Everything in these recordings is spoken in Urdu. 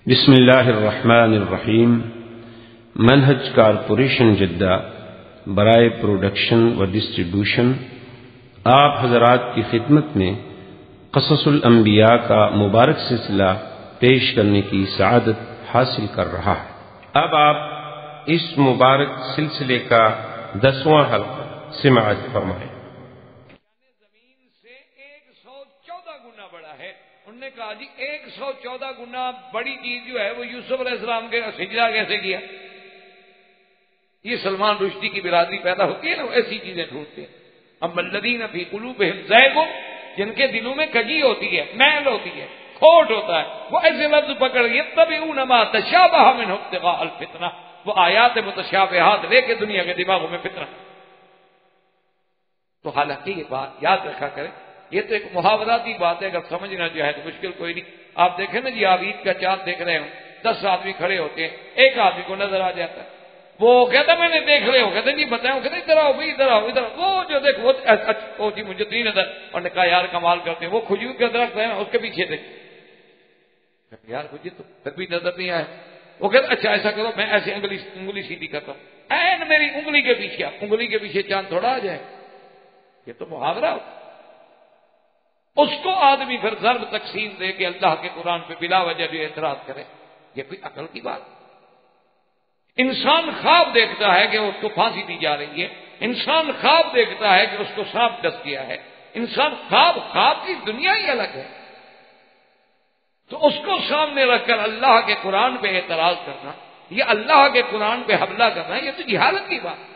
بسم اللہ الرحمن الرحیم۔ منہج کارپوریشن جدہ برائے پروڈکشن و ڈسٹریبیوشن آپ حضرات کی خدمت میں قصص الانبیاء کا مبارک سلسلہ پیش کرنے کی سعادت حاصل کر رہا ہے۔ اب آپ اس مبارک سلسلے کا 10واں حلقہ سماعت فرمائیں۔ زمین سے 114 گنا بڑا ہے۔ انہوں نے کہا جی 114 گنا بڑی چیز جو ہے وہ یوسف علیہ السلام کے سجدہ کیسے کیا؟ یہ سلمان رشدی کی برادری پیدا ہوتی ہے نا، وہ ایسی چیزیں ڈھونڈتے ہیں۔ اما الذین فی قلوبہم زیغ، جن کے دلوں میں کجی ہوتی ہے، میل ہوتی ہے، کھوٹ ہوتا ہے، وہ ایسے لفظ پکڑ یتبعون ما تشابہ منہ ابتغاء الفتنہ، وہ آیات متشابہات لے کے دنیا کے دماغوں میں فتنہ۔ تو حالانکہ یہ بات یاد رکھا کریں، یہ تو ایک محاوراتی بات ہے، اگر سمجھنا چاہے تو مشکل کوئی نہیں۔ آپ دیکھیں نا جی، آپ عید کا چاند دیکھ رہے ہوں، 10 آدمی کھڑے ہوتے ہیں، ایک آدمی کو نظر آ جاتا ہے، وہ کہتا میں نے دیکھ رہے ہو، کہتے جی بتائیں، وہ کہتے ادھر آؤ بھائی، ادھر آؤ ادھر آؤ، وہ جو دیکھ وہ جی مجھے نہیں نظر، اور نے کہا یار کمال کرتے ہیں، وہ کھجور کا درخت ہے نا اس کے پیچھے دیکھ، یار مجھے تو پھر بھی نظر نہیں آیا۔ وہ کہتا اچھا ایسا کرو، میں ایسے انگلی سیدھی کرتا ہوں، این میری انگلی کے پیچھے، انگلی کے پیچھے چاند تھوڑا آ جائے، یہ تو محاورہ ہوتا۔ اس کو آدمی پھر ضرب تقسیم دے کے اللہ کے قرآن پہ بلا وجہ جو اعتراض کرے، یہ کوئی عقل کی بات؟ انسان خواب دیکھتا ہے کہ اس کو پھانسی دی جا رہی ہے، انسان خواب دیکھتا ہے کہ اس کو سانپ ڈس گیا ہے، انسان خواب کی دنیا ہی الگ ہے۔ تو اس کو سامنے رکھ کر اللہ کے قرآن پہ اعتراض کرنا، یہ اللہ کے قرآن پہ حملہ کرنا، یہ تو جہالت کی بات۔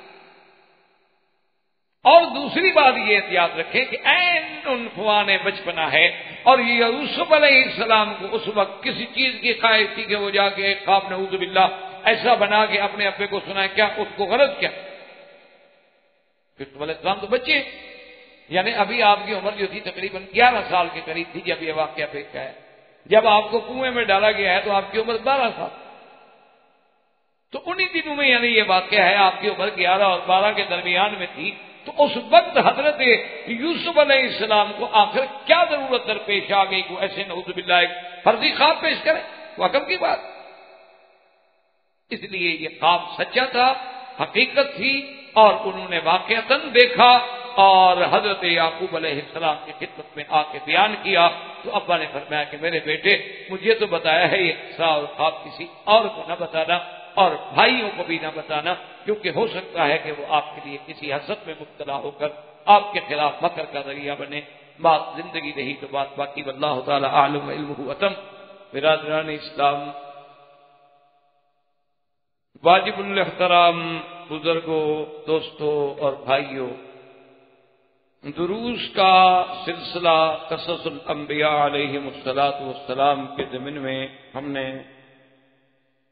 اور دوسری بات یہ احتیاط رکھیں کہ عین عنفوان بچپنا ہے، اور یہ یوسف علیہ السلام کو اس وقت کسی چیز کی خواہش تھی کہ وہ جا کے ایک خواب نعوذ باللہ ایسا بنا کے اپنے ابے کو سنائے، کیا اس کو غرض کیا؟ یوسف علیہ السلام تو بچے، یعنی ابھی آپ کی عمر جو تھی تقریباً 11 سال کے قریب تھی جب یہ واقعہ پیش آیا۔ جب آپ کو کنویں میں ڈالا گیا ہے تو آپ کی عمر 12 سال، تو انہی دنوں میں یعنی یہ واقعہ ہے، آپ کی عمر 11 اور 12 کے درمیان میں تھی۔ تو اس وقت حضرت یوسف علیہ السلام کو آخر کیا ضرورت درپیش آ گئی کو ایسے نعوذ باللہ ایک فرضی خواب پیش کریں؟ وہ عقل کی بات۔ اس لیے یہ خواب سچا تھا، حقیقت تھی، اور انہوں نے واقعتاً دیکھا اور حضرت یعقوب علیہ السلام کی خدمت میں آ کے بیان کیا۔ تو ابا نے فرمایا کہ میرے بیٹے، مجھے تو بتایا ہے یہ قصہ اور خواب کسی اور کو نہ بتانا، اور بھائیوں کو بھی نہ بتانا، کیونکہ ہو سکتا ہے کہ وہ آپ کے لیے کسی حسد میں مبتلا ہو کر آپ کے خلاف مکر کا ذریعہ بنے۔ بات زندگی رہی تو بات باقی، واللہ تعالی اعلم علمہ اتم۔ برادران اسلام، واجب الاحترام بزرگوں، دوستوں اور بھائیوں، دروس کا سلسلہ قصص الانبیاء علیہم الصلاۃ کے ضمن میں ہم نے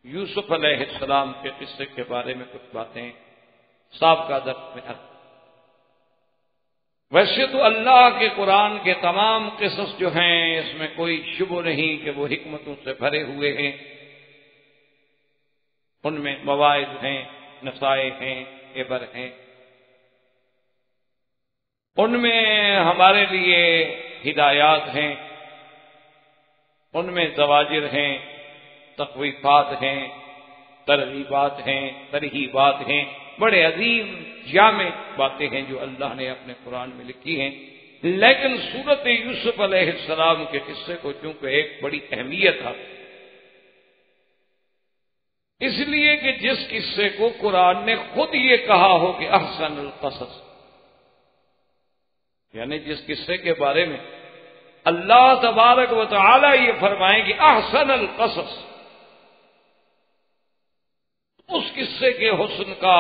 یوسف علیہ السلام کے قصے کے بارے میں کچھ باتیں سابقہ درس میں عرض۔ ویسے تو اللہ کے قرآن کے تمام قصص جو ہیں اس میں کوئی شبہ نہیں کہ وہ حکمتوں سے بھرے ہوئے ہیں، ان میں مواعظ ہیں، نصائح ہیں، عبر ہیں، ان میں ہمارے لیے ہدایات ہیں، ان میں زواجر ہیں، تخویفات ہیں، ترغیبات ہیں، ترہیبات ہیں، بڑے عظیم جامع باتیں ہیں جو اللہ نے اپنے قرآن میں لکھی ہیں۔ لیکن سورت یوسف علیہ السلام کے قصے کو چونکہ ایک بڑی اہمیت ہے، اس لیے کہ جس قصے کو قرآن نے خود یہ کہا ہو کہ احسن القصص، یعنی جس قصے کے بارے میں اللہ تبارک و تعالی یہ فرمائیں کہ احسن القصص، اس قصے کے حسن کا،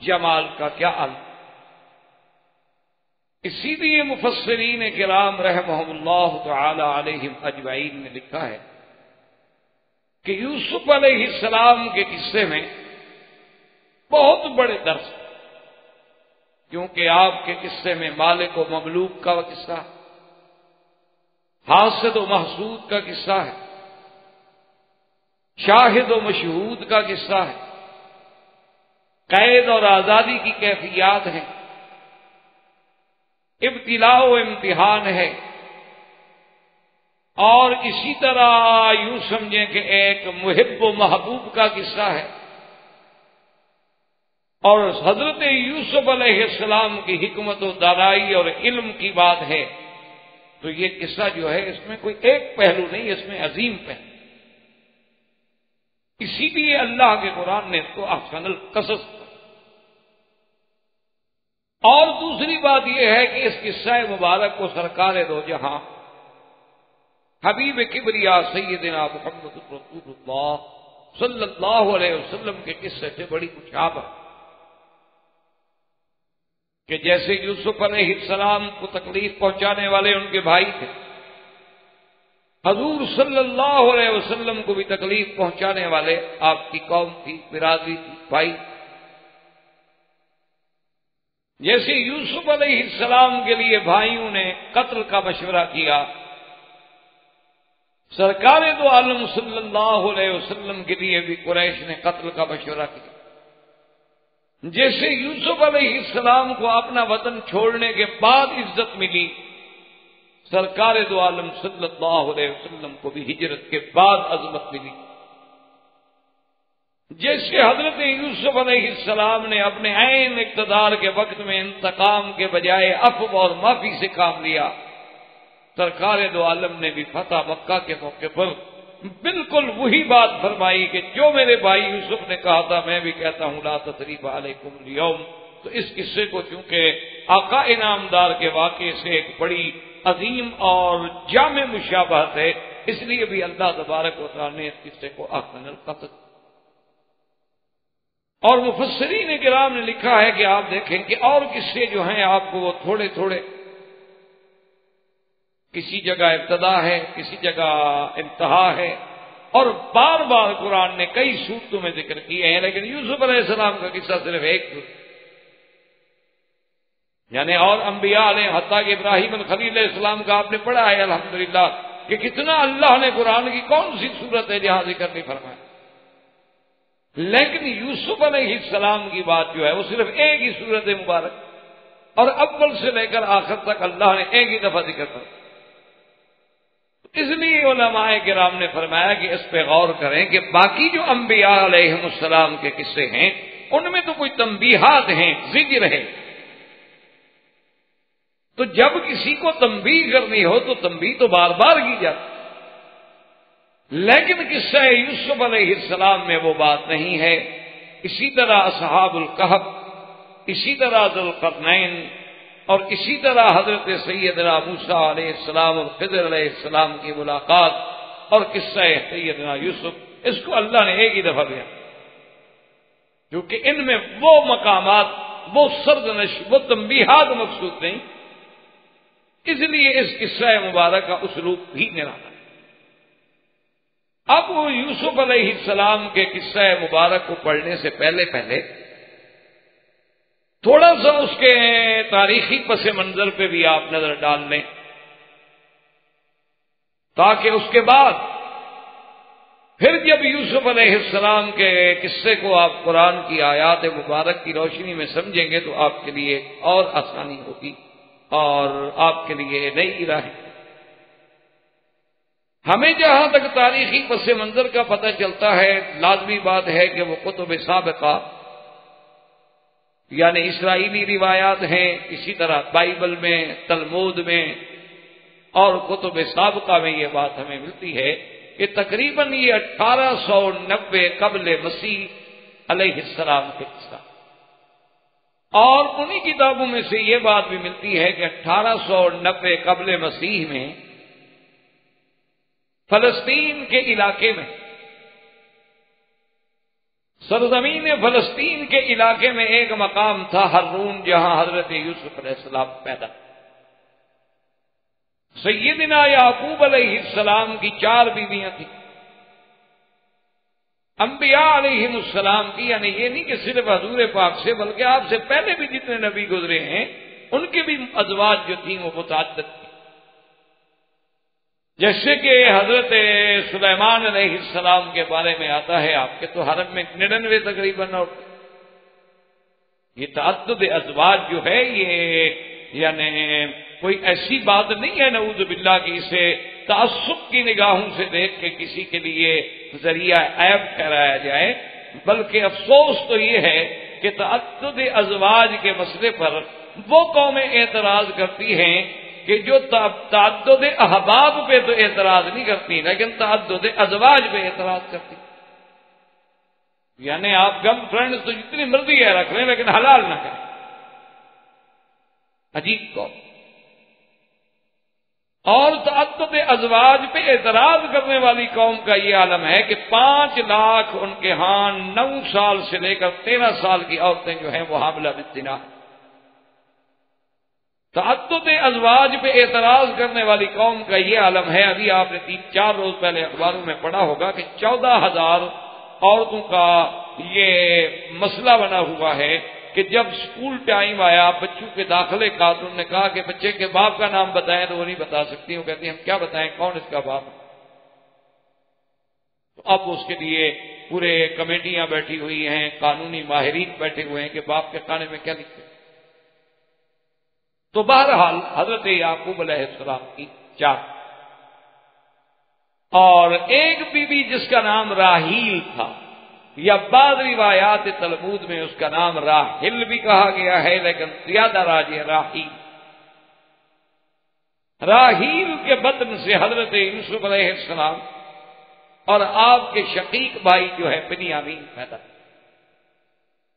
جمال کا کیا عالم۔ اسی لیے مفسرین کرام رحمہم اللہ تعالی علیہم اجمعین نے لکھا ہے کہ یوسف علیہ السلام کے قصے میں بہت بڑے درس، کیونکہ آپ کے قصے میں مالک و مملوک کا قصہ، حاسد و محسود کا قصہ ہے، شاہد و مشہود کا قصہ ہے، قید اور آزادی کی کیفیات ہیں، ابتلاء و امتحان ہے، اور اسی طرح یوں سمجھیں کہ ایک محب و محبوب کا قصہ ہے، اور حضرت یوسف علیہ السلام کی حکمت و دانائی اور علم کی بات ہے، تو یہ قصہ جو ہے اس میں کوئی ایک پہلو نہیں، اس میں عظیم پہلو۔ اسی لیے اللہ کے قرآن نے اس کو احسن القصص۔ اور دوسری بات یہ ہے کہ اس قصہ مبارک کو سرکار دو جہاں حبیب کبریا سیدنا محمد رسول اللہ صلی اللہ علیہ وسلم کے قصے سے بڑی مشابہت، کہ جیسے یوسف علیہ السلام کو تکلیف پہنچانے والے ان کے بھائی تھے، حضور صلی اللہ علیہ وسلم کو بھی تکلیف پہنچانے والے آپ کی قوم تھی، برادری تھی، بھائی۔ جیسے یوسف علیہ السلام کے لیے بھائیوں نے قتل کا مشورہ کیا، سرکار دو عالم صلی اللہ علیہ وسلم کے لیے بھی قریش نے قتل کا مشورہ کیا۔ جیسے یوسف علیہ السلام کو اپنا وطن چھوڑنے کے بعد عزت ملی، سرکار دو عالم صلی اللہ علیہ وسلم کو بھی ہجرت کے بعد عظمت ملی۔ جیسے حضرت یوسف علیہ السلام نے اپنے عین اقتدار کے وقت میں انتقام کے بجائے عفو اور معافی سے کام لیا، سرکار دو عالم نے بھی فتح مکہ کے موقع پر بالکل وہی بات فرمائی کہ جو میرے بھائی یوسف نے کہا تھا میں بھی کہتا ہوں، لا تثریب علیکم اليوم۔ تو اس قصے کو چونکہ آقا انعامدار کے واقعے سے ایک بڑی عظیم اور جامع مشابہت ہے، اس لیے بھی اللہ تبارک و تعالی نے اس قصے کو احسن القصص۔ اور مفسرین کرام نے لکھا ہے کہ آپ دیکھیں کہ اور قصے جو ہیں آپ کو وہ تھوڑے تھوڑے، کسی جگہ ابتدا ہے، کسی جگہ انتہا ہے، اور بار بار قرآن نے کئی صورتوں میں ذکر کیے ہیں، لیکن یوسف علیہ السلام کا قصہ صرف ایک، یعنی اور انبیاء علیہ حتیٰ کہ ابراہیم الخلیل علیہ السلام کا آپ نے پڑھا ہے الحمدللہ کہ کتنا اللہ نے قرآن کی کون سی صورت ہے جہاں ذکر نہیں فرمایا، لیکن یوسف علیہ السلام کی بات جو ہے وہ صرف ایک ہی صورت مبارک، اور اول سے لے کر آخر تک اللہ نے ایک ہی دفعہ ذکر فرمایا۔ اس لیے علماء کرام نے فرمایا کہ اس پہ غور کریں کہ باقی جو انبیاء علیہ السلام کے قصے ہیں ان میں تو کوئی تنبیہات ہیں، ذکر ہے، تو جب کسی کو تنبیہ کرنی ہو تو تنبیہ تو بار بار کی جاتی، لیکن قصہ یوسف علیہ السلام میں وہ بات نہیں ہے۔ اسی طرح اصحاب الکہف، اسی طرح ذوالقرنین، اور اسی طرح حضرت سیدنا موسیٰ علیہ السلام اور خضر علیہ السلام کی ملاقات، اور قصہ سیدنا یوسف، اس کو اللہ نے ایک ہی دفعہ دیا، کیونکہ ان میں وہ مقامات، وہ سرزنش، وہ تنبیہات مقصود نہیں، اس لیے اس قصہ مبارک کا اسلوب بھی نرالا۔ اب وہ یوسف علیہ السلام کے قصہ مبارک کو پڑھنے سے پہلے تھوڑا سا اس کے تاریخی پس منظر پہ بھی آپ نظر ڈال لیں، تاکہ اس کے بعد پھر جب یوسف علیہ السلام کے قصے کو آپ قرآن کی آیات مبارک کی روشنی میں سمجھیں گے تو آپ کے لیے اور آسانی ہوگی اور آپ کے لیے نئی راہیں۔ ہمیں جہاں تک تاریخی پس منظر کا پتہ چلتا ہے، لازمی بات ہے کہ وہ کتب سابقہ یعنی اسرائیلی روایات ہیں، اسی طرح بائبل میں، تلمود میں اور کتب سابقہ میں یہ بات ہمیں ملتی ہے کہ تقریباً یہ 1890 قبل مسیح علیہ السلام کے قصہ، اور انہی کتابوں میں سے یہ بات بھی ملتی ہے کہ 1890 قبل مسیح میں فلسطین کے علاقے میں، سرزمین فلسطین کے علاقے میں ایک مقام تھا حرون، جہاں حضرت یوسف علیہ السلام پیدا۔ سیدنا یعقوب علیہ السلام کی 4 بیویاں تھیں، انبیاء علیہ السلام کی، یعنی یہ نہیں کہ صرف حضور پاک سے بلکہ آپ سے پہلے بھی جتنے نبی گزرے ہیں ان کی بھی ازواج جو تھیں وہ متعدد تھیں، جیسے کہ حضرت سلیمان علیہ السلام کے بارے میں آتا ہے آپ کے تو حرم میں 99 تقریباً، اور یہ تعدد ازواج جو ہے یہ یعنی کوئی ایسی بات نہیں ہے نعوذ باللہ کہ اسے تعصب کی نگاہوں سے دیکھ کے کسی کے لیے ذریعہ عیب ٹھہرایا جائے، بلکہ افسوس تو یہ ہے کہ تعدد ازواج کے مسئلے پر وہ قومیں اعتراض کرتی ہیں کہ جو تعدد احباب پہ تو اعتراض نہیں کرتی، لیکن تعدد ازواج پہ اعتراض کرتی. یعنی آپ گرل فرینڈز تو جتنی مرضی ہے رکھ لیں لیکن حلال نہ کریں. عجیب قوم. اور تعدد ازواج پہ اعتراض کرنے والی قوم کا یہ عالم ہے کہ 5 لاکھ ان کے ہاں 9 سال سے لے کر 13 سال کی عورتیں جو ہیں وہ حاملہ بالزنا. تعدد ازواج پہ اعتراض کرنے والی قوم کا یہ عالم ہے. ابھی آپ نے 3-4 روز پہلے اخباروں میں پڑھا ہوگا کہ 14,000 عورتوں کا یہ مسئلہ بنا ہوا ہے کہ جب اسکول ٹائم آیا بچوں کے داخلے کا تو انہوں نے کہا کہ بچے کے باپ کا نام بتائیں تو وہ نہیں بتا سکتی. وہ کہتی ہیں ہم کیا بتائیں، کون اس کا باپ؟ تو اب اس کے لیے پورے کمیٹیاں بیٹھی ہوئی ہیں، قانونی ماہرین بیٹھے ہوئے ہیں کہ باپ کے کھانے میں کیا لکھتے. تو بہرحال حضرت یعقوب علیہ السلام کی 4 اور ایک بی بی جس کا نام راہیل تھا، یا بعض روایات تلمود میں اس کا نام راحل بھی کہا گیا ہے، لیکن زیادہ راجح راحیل. راحیل کے بطن سے حضرت یوسف علیہ السلام اور آپ کے شقیق بھائی جو ہے بنیامین پیدا،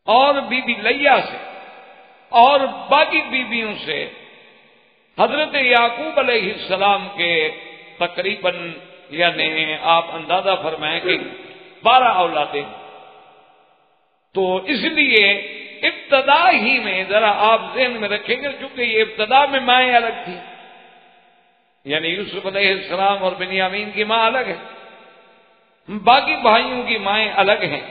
اور بی بی لیا سے اور باقی بیویوں سے حضرت یعقوب علیہ السلام کے تقریباً یعنی آپ اندازہ فرمائیں کہ 12 اولادیں. تو اس لیے ابتدا ہی میں ذرا آپ ذہن میں رکھیں گے، چونکہ یہ ابتدا میں مائیں الگ تھیں، یعنی یوسف علیہ السلام اور بنیامین کی ماں الگ ہے، باقی بھائیوں کی مائیں الگ ہیں.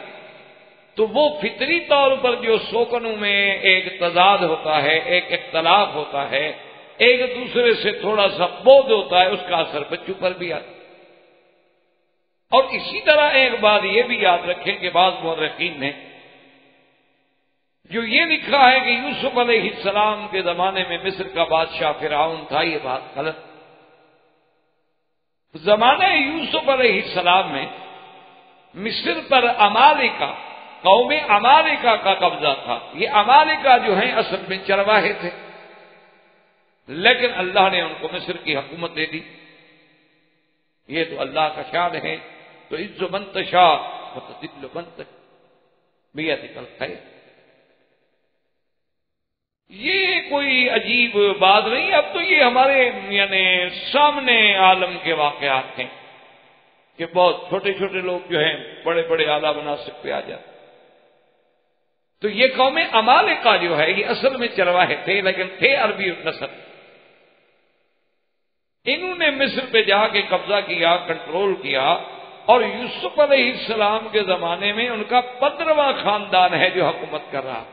تو وہ فطری طور پر جو سوکنوں میں ایک تضاد ہوتا ہے، ایک اختلاف ہوتا ہے، ایک دوسرے سے تھوڑا سا بودھ ہوتا ہے، اس کا اثر بچوں پر بھی آتا ہے. اور اسی طرح ایک بات یہ بھی یاد رکھیں کہ بعض مورخین نے جو یہ لکھا ہے کہ یوسف علیہ السلام کے زمانے میں مصر کا بادشاہ فرعون تھا، یہ بات غلط. زمانہ یوسف علیہ السلام میں مصر پر عمالقہ، قوم عمالقہ کا قبضہ تھا. یہ عمالقہ جو ہیں اصل میں چرواہے تھے، لیکن اللہ نے ان کو مصر کی حکومت دے دی. یہ تو اللہ کا شان ہے. تو عز من تشاء وتذل من تشاء بیدک الخیر. یہ کوئی عجیب بات نہیں. اب تو یہ ہمارے یعنی سامنے عالم کے واقعات ہیں کہ بہت چھوٹے چھوٹے لوگ جو ہیں بڑے بڑے اعلیٰ مناصب پہ آ جاتے. تو یہ قوم عمالقہ جو ہے یہ اصل میں چرواہے تھے، لیکن تھے عربی نسل. انہوں نے مصر پہ جا کے قبضہ کیا، کنٹرول کیا، اور یوسف علیہ السلام کے زمانے میں ان کا 15واں خاندان ہے جو حکومت کر رہا.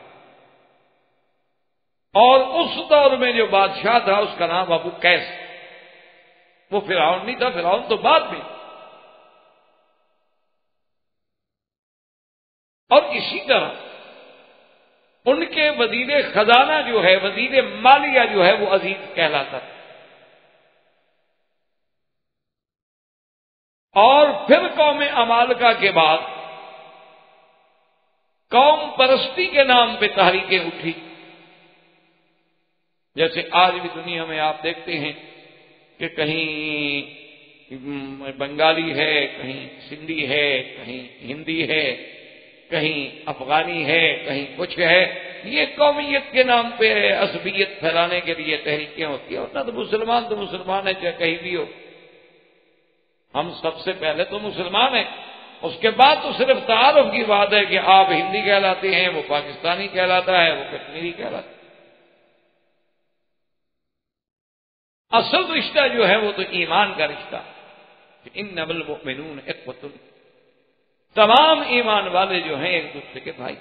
اور اس دور میں جو بادشاہ تھا اس کا نام ابو قیس. وہ فرعون نہیں تھا، فرعون تو بعد میں. اور اسی طرح ان کے وزیر خزانہ جو ہے، وزیر مالیہ جو ہے، وہ عزیز کہلاتا تھا. اور پھر قوم عمالقہ کے بعد قوم پرستی کے نام پہ تحریکیں اٹھی. جیسے آج بھی دنیا میں آپ دیکھتے ہیں کہ کہیں بنگالی ہے، کہیں سندھی ہے، کہیں ہندی ہے، کہیں افغانی ہے، کہیں کچھ ہے. یہ قومیت کے نام پہ عصبیت پھیلانے کے لیے تحریکیں ہوتی ہیں. ورنہ تو مسلمان ہے چاہے کہیں بھی ہو. ہم سب سے پہلے تو مسلمان ہیں، اس کے بعد تو صرف تعارف کی بات ہے کہ آپ ہندی کہلاتے ہیں، وہ پاکستانی کہلاتا ہے، وہ کشمیری کہلاتا ہے. اصل رشتہ جو ہے وہ تو ایمان کا رشتہ. انما المؤمنون اخوة. تمام ایمان والے جو ہیں ایک دوسرے کے بھائی.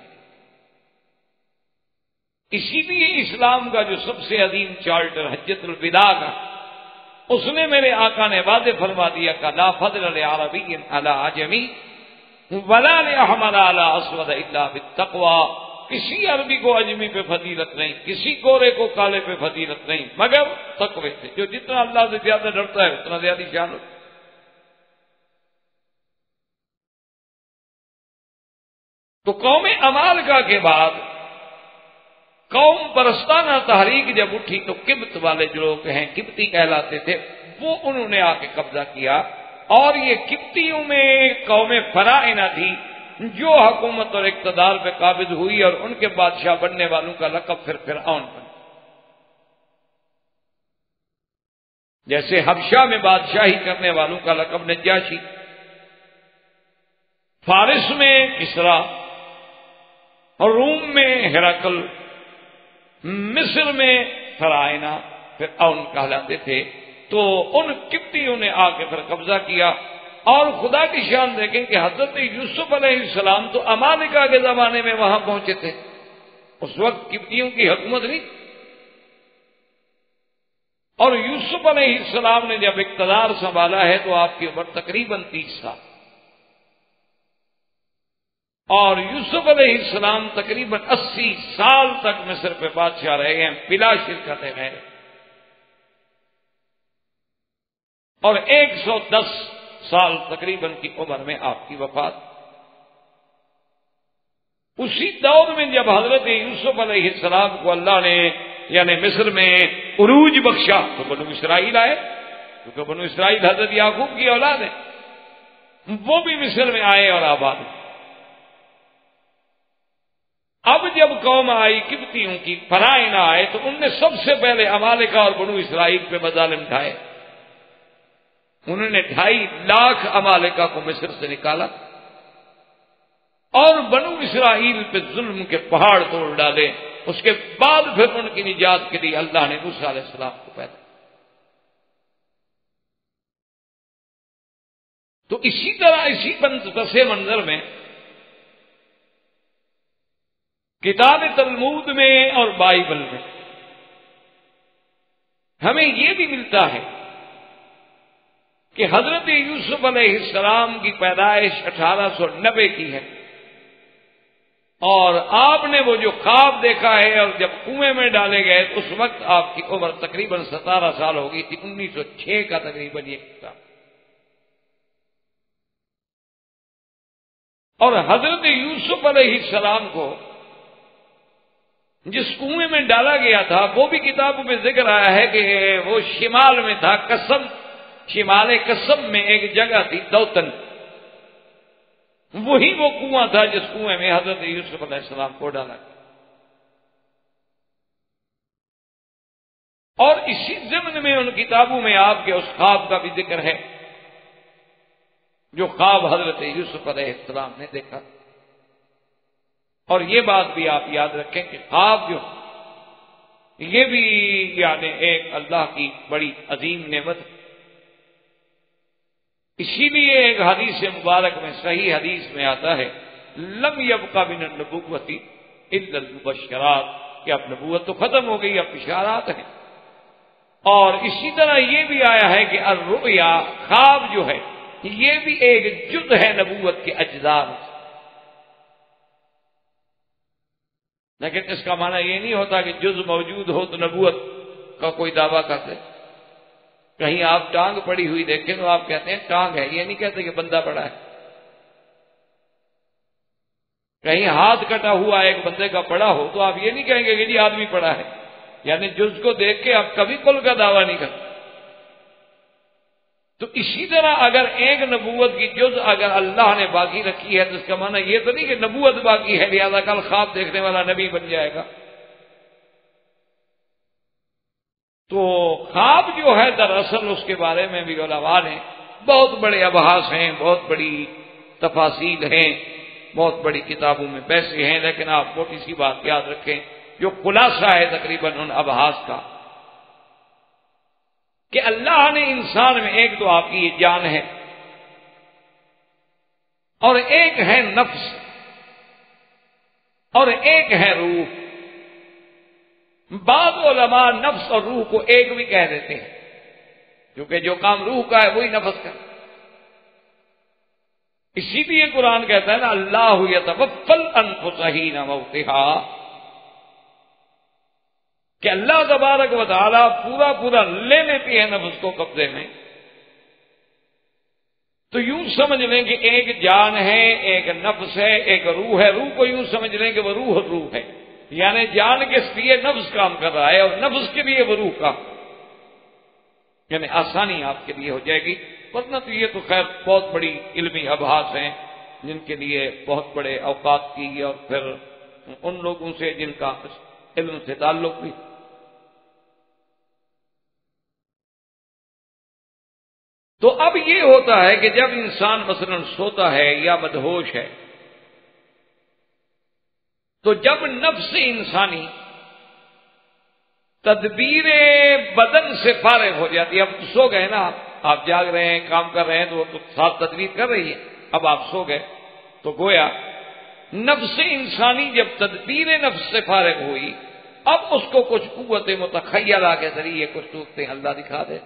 اسی لیے اسلام کا جو سب سے عظیم چارٹر حجۃ الوداع کا، اس نے میرے آقا نے واضح فرما دیا کہ لا فضل لعربی علی عجمی ولا لاحمر علی اسود الا بالتقوی کسی عربی کو اجمی پہ فضیلت نہیں، کسی گورے کو کالے پہ فضیلت نہیں، مگر تقوی سے۔ جو جتنا اللہ سے زیادہ ڈرتا ہے اتنا زیادہ شان ہوتا ہے۔ تو قوم عمالقہ کے بعد قوم پرستانہ تحریک جب اٹھی تو قبط والے جو لوگ ہیں، قبطی کہلاتے تھے، وہ انہوں نے آ کے قبضہ کیا، اور یہ قبطیوں میں قوم فرائنہ تھی جو حکومت اور اقتدار پہ قابض ہوئی، اور ان کے بادشاہ بننے والوں کا لقب پھر فرعون بنا۔ جیسے حبشہ میں بادشاہی کرنے والوں کا لقب نجاشی، فارس میں کسریٰ، اور روم میں ہرقل، مصر میں فرعونہ فرعون کہلاتے تھے۔ تو ان قبطیوں نے آ کے پھر قبضہ کیا، اور خدا کی شان دیکھیں کہ حضرت یوسف علیہ السلام تو عمالقہ کے زمانے میں وہاں پہنچے تھے، اس وقت قبطیوں کی حکومت نہیں، اور یوسف علیہ السلام نے جب اقتدار سنبھالا ہے تو آپ کی عمر تقریباً 30 سال، اور یوسف علیہ السلام تقریباً 80 سال تک مصر پہ بادشاہ رہے ہیں بلا شرکت غیر، اور 110 سال تقریباً کی عمر میں آپ کی وفات۔ اسی دور میں جب حضرت یوسف علیہ السلام کو اللہ نے یعنی مصر میں عروج بخشا تو بنو اسرائیل آئے، کیونکہ بنو اسرائیل حضرت یعقوب کی اولاد ہے، وہ بھی مصر میں آئے اور آباد ہوئے۔ اب جب قوم آئی قبطیوں کی، فرائنہ آئے، تو ان نے سب سے پہلے عمالقہ اور بنو اسرائیل پہ مظالم ڈھائے۔ انہوں نے 2.5 لاکھ عمالقہ کو مصر سے نکالا، اور بنو اسرائیل پہ ظلم کے پہاڑ توڑ ڈالے۔ اس کے بعد پھر ان کی نجات کے لیے اللہ نے موسیٰ علیہ السلام کو پیدا کیا۔ تو اسی طرح اسی پس منظر میں کتاب تلمود میں اور بائبل میں ہمیں یہ بھی ملتا ہے کہ حضرت یوسف علیہ السلام کی پیدائش 1890 کی ہے، اور آپ نے وہ جو خواب دیکھا ہے اور جب کنویں میں ڈالے گئے تو اس وقت آپ کی عمر تقریباً 17 سال ہو گئی تھی، 1906 کا تقریباً یہ کتاب۔ اور حضرت یوسف علیہ السلام کو جس کنویں میں ڈالا گیا تھا وہ بھی کتابوں میں ذکر آیا ہے کہ وہ شمال میں تھا، قسم، شمال قسم میں ایک جگہ تھی دوتن، وہی وہ کنواں تھا جس کنویں میں حضرت یوسف علیہ السلام کو ڈالا گیا۔ اور اسی ضمن میں ان کتابوں میں آپ کے اس خواب کا بھی ذکر ہے جو خواب حضرت یوسف علیہ السلام نے دیکھا۔ اور یہ بات بھی آپ یاد رکھیں کہ خواب جو یہ بھی یعنی ایک اللہ کی بڑی عظیم نعمت ہے۔ اسی لیے ایک حدیث مبارک میں، صحیح حدیث میں آتا ہے، لم یبقى من النبوۃ الا المبشرات، کہ اب نبوت تو ختم ہو گئی، اب بشارات ہیں۔ اور اسی طرح یہ بھی آیا ہے کہ الرؤیا، خواب جو ہے یہ بھی ایک جز ہے نبوت کے اجزاء میں، لیکن اس کا معنی یہ نہیں ہوتا کہ جز موجود ہو تو نبوت کا کوئی دعویٰ کرتے۔ کہیں آپ ٹانگ پڑی ہوئی دیکھیں تو آپ کہتے ہیں ٹانگ ہے، یہ نہیں کہتے کہ بندہ پڑا ہے۔ کہیں ہاتھ کٹا ہوا ایک بندے کا پڑا ہو تو آپ یہ نہیں کہیں گے کہ جی آدمی پڑا ہے، یعنی جز کو دیکھ کے آپ کبھی کل کا دعویٰ نہیں کرتے۔ تو اسی طرح اگر ایک نبوت کی جز اگر اللہ نے باقی رکھی ہے تو اس کا معنی یہ تو نہیں کہ نبوت باقی ہے لہذا کل خواب دیکھنے والا نبی بن جائے گا۔ تو خواب جو ہے دراصل اس کے بارے میں بھی علماء نے بہت بڑے ابحاث ہیں، بہت بڑی تفاصیل ہیں، بہت بڑی کتابوں میں بحثیں ہیں، لیکن آپ موٹی سی بات یاد رکھیں جو خلاصہ ہے تقریباً ان ابحاث کا کہ اللہ نے انسان میں ایک تو آپ کی یہ جان ہے اور ایک ہے نفس اور ایک ہے روح۔ بعض علماء نفس اور روح کو ایک بھی کہہ دیتے ہیں، کیونکہ جو کام روح کا ہے وہی نفس کا۔ اسی لیے قرآن کہتا ہے نا اللہ یتوفی الانفس حین موتها، کہ اللہ تبارک و تعالی پورا پورا لے لیتی ہے نفس کو قبضے میں. تو یوں سمجھ لیں کہ ایک جان ہے، ایک نفس ہے، ایک روح ہے. روح کو یوں سمجھ لیں کہ وہ روح ہے، یعنی جان کے لیے نفس کام کر رہا ہے اور نفس کے لیے وہ روح کام، یعنی آسانی آپ کے لیے ہو جائے گی. ورنہ تو یہ تو خیر بہت بڑی علمی ابحاث ہیں جن کے لیے بہت بڑے اوقات کی اور پھر ان لوگوں سے جن کا علم سے تعلق بھی. تو اب یہ ہوتا ہے کہ جب انسان مثلا سوتا ہے یا مدہوش ہے، تو جب نفس انسانی تدبیر بدن سے فارغ ہو جاتی ہے. اب سو گئے نا آپ جاگ رہے ہیں، کام کر رہے ہیں، تو وہ تو ساتھ تدبیر کر رہی ہے. اب آپ سو گئے تو گویا نفس انسانی جب تدبیر نفس سے فارغ ہوئی، اب اس کو کچھ قوت متخیلہ کے ذریعے کچھ صورتیں اللہ دکھا دے.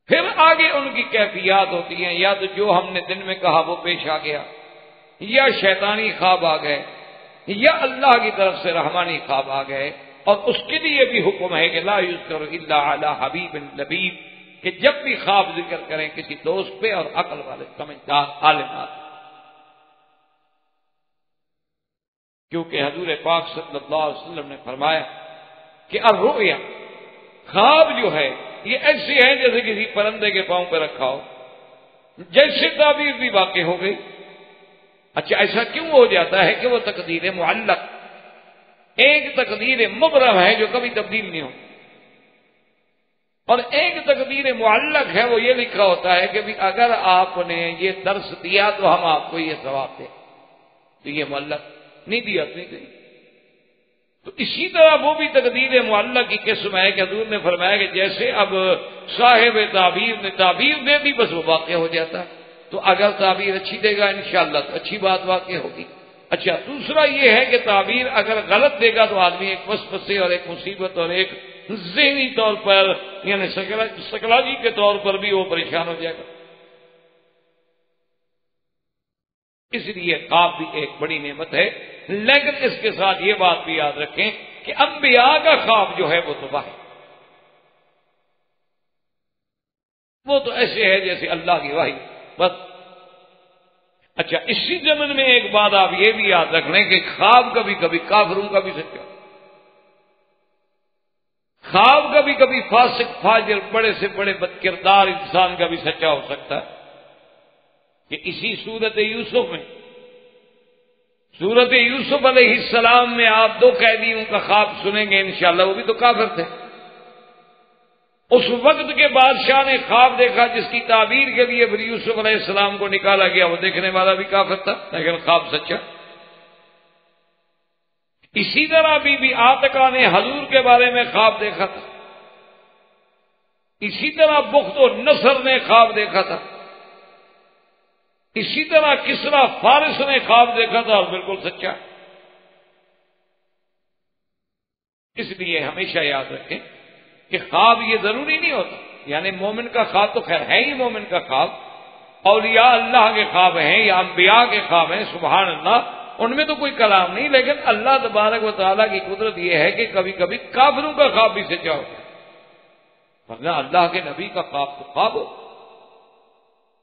پھر آگے ان کی کیفیات ہوتی ہیں، یا تو جو ہم نے دن میں کہا وہ پیش آ گیا، یا شیطانی خواب آ گئے، یا اللہ کی طرف سے رحمانی خواب آ گئے. اور اس کے لیے بھی حکم ہے کہ لا یذکر الا علی حبیب لبیب، کہ جب بھی خواب ذکر کریں کسی دوست پہ اور عقل والے سمجھدار عالمات. کیونکہ حضور پاک صلی اللہ علیہ وسلم نے فرمایا کہ الرؤیا، خواب جو ہے یہ ایسی ہے جیسے کسی پرندے کے پاؤں پہ رکھا ہو، جیسے تعبیر بھی واقع ہو گئی. اچھا ایسا کیوں ہو جاتا ہے کہ وہ تقدیر معلق، ایک تقدیر مبرم ہے جو کبھی تبدیل نہیں ہو، اور ایک تقدیر معلق ہے وہ یہ لکھا ہوتا ہے کہ بھی اگر آپ نے یہ درس دیا تو ہم آپ کو یہ ثواب دیں. تو یہ معلق نہیں دیا تو نہیں دی. تو اسی طرح وہ بھی تقدیر معلق کی قسم ہے کہ حضور نے فرمایا کہ جیسے اب صاحب تعبیر نے تعبیر دے دی بس وہ واقع ہو جاتا ہے. تو اگر تعبیر اچھی دے گا انشاءاللہ تو اچھی بات واقع ہوگی. اچھا دوسرا یہ ہے کہ تعبیر اگر غلط دے گا تو آدمی ایک وسوسے اور ایک مصیبت اور ایک ذہنی طور پر یعنی سائیکالوجی کے طور پر بھی وہ پریشان ہو جائے گا. اس لیے خواب بھی ایک بڑی نعمت ہے، لیکن اس کے ساتھ یہ بات بھی یاد رکھیں کہ انبیاء کا خواب جو ہے وہ تو واحد، وہ تو ایسے ہے جیسے اللہ کی وحی بس. اچھا اسی زمن میں ایک بات آپ یہ بھی یاد رکھ لیں کہ خواب کبھی کبھی کافروں کا بھی سچا، خواب کبھی کبھی فاسق فاجر بڑے سے بڑے بد کردار انسان کا بھی سچا ہو سکتا ہے. کہ اسی سورت یوسف میں، سورت یوسف علیہ السلام میں آپ دو قیدیوں کا خواب سنیں گے انشاءاللہ، وہ بھی تو کافر تھے. اس وقت کے بادشاہ نے خواب دیکھا جس کی تعبیر کے لیے پھر یوسف علیہ السلام کو نکالا گیا، وہ دیکھنے والا بھی کافر تھا لیکن خواب سچا. اسی طرح بی بی عاتقہ نے حضور کے بارے میں خواب دیکھا تھا. اسی طرح بخت و نصر نے خواب دیکھا تھا. اسی طرح کسرا فارس نے خواب دیکھا تھا اور بالکل سچا. اس لیے ہمیشہ یاد رکھیں کہ خواب یہ ضروری نہیں ہوتا، یعنی مومن کا خواب تو خیر ہے ہی مومن کا خواب، اولیاء اللہ کے خواب ہیں یا انبیاء کے خواب ہیں سبحان اللہ، ان میں تو کوئی کلام نہیں، لیکن اللہ تبارک و تعالیٰ کی قدرت یہ ہے کہ کبھی کبھی کافروں کا خواب بھی سچا ہوتا ہے. ورنہ اللہ کے نبی کا خواب تو خواب ہو.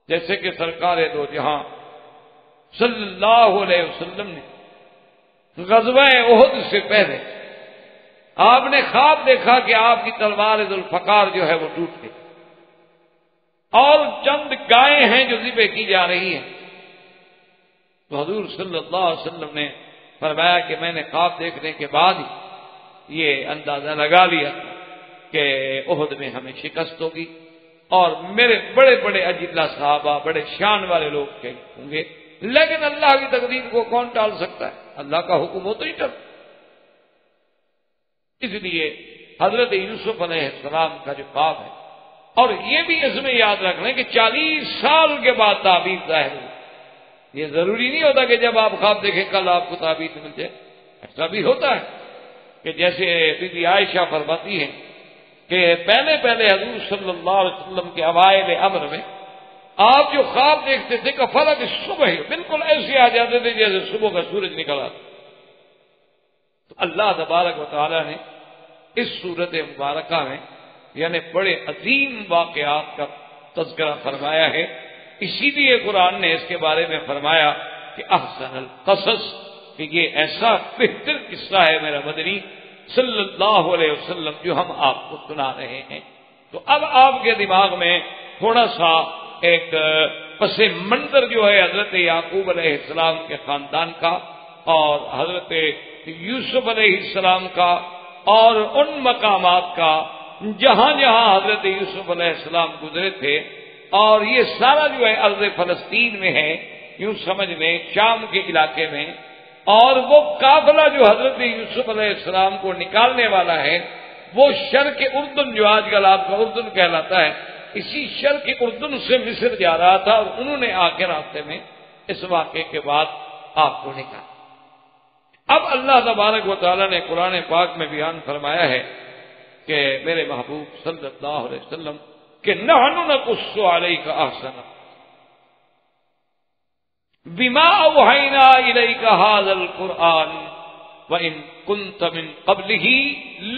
جیسے کہ سرکار دو جہاں صلی اللہ علیہ وسلم نے غزوہ احد سے پہلے آپ نے خواب دیکھا کہ آپ کی تلوار ذوالفقار جو ہے وہ ٹوٹ گئی اور چند گائیں ہیں جو ذبح کی جا رہی ہیں. تو حضور صلی اللہ علیہ وسلم نے فرمایا کہ میں نے خواب دیکھنے کے بعد ہی یہ اندازہ لگا لیا کہ احد میں ہمیں شکست ہوگی اور میرے بڑے بڑے اجلہ صحابہ بڑے شان والے لوگ ہوں گے، لیکن اللہ کی تقدیر کو کون ٹال سکتا ہے؟ اللہ کا حکم ہو تو ہی ٹل. اس لیے حضرت یوسف علیہ السلام کا جو خواب ہے، اور یہ بھی اس میں یاد رکھ لیں کہ 40 سال کے بعد تعبیر ظاہر ہوئی. یہ ضروری نہیں ہوتا کہ جب آپ خواب دیکھیں کل آپ کو تعبیر مل جائے. ایسا بھی ہوتا ہے کہ جیسے بی بی عائشہ فرماتی ہیں کہ پہلے حضور صلی اللہ علیہ وسلم کے اوائل امر میں آپ جو خواب دیکھتے تھے کہ فلق صبح بالکل ایسے آ جاتے تھے جیسے صبح کا سورج نکلا. تو اللہ تبارک و تعالی نے اس سورت مبارکہ میں یعنی بڑے عظیم واقعات کا تذکرہ فرمایا ہے. اسی لیے قرآن نے اس کے بارے میں فرمایا کہ احسن القصص، کہ یہ ایسا بہتر قصہ ہے میرا مدنی صلی اللہ علیہ وسلم جو ہم آپ کو سنا رہے ہیں. تو اب آپ کے دماغ میں تھوڑا سا ایک پس منظر جو ہے حضرت یعقوب علیہ السلام کے خاندان کا اور حضرت یوسف علیہ السلام کا اور ان مقامات کا جہاں جہاں حضرت یوسف علیہ السلام گزرے تھے، اور یہ سارا جو ہے ارض فلسطین میں ہے، یوں سمجھ لیں شام کے علاقے میں، اور وہ قافلہ جو حضرت یوسف علیہ السلام کو نکالنے والا ہے وہ شرق اردن جو آج کل آپ کا اردن کہلاتا ہے، اسی شرق اردن سے مصر جا رہا تھا، اور انہوں نے آ کے راستے میں اس واقعے کے بعد آپ کو نکالا. اب اللہ تبارک و تعالیٰ نے قرآن پاک میں بیان فرمایا ہے کہ میرے محبوب صلی اللہ علیہ وسلم کہ نحن نقص علیک احسن بما اوحینا الیک ھذا القرآن وان کنت من قبلہ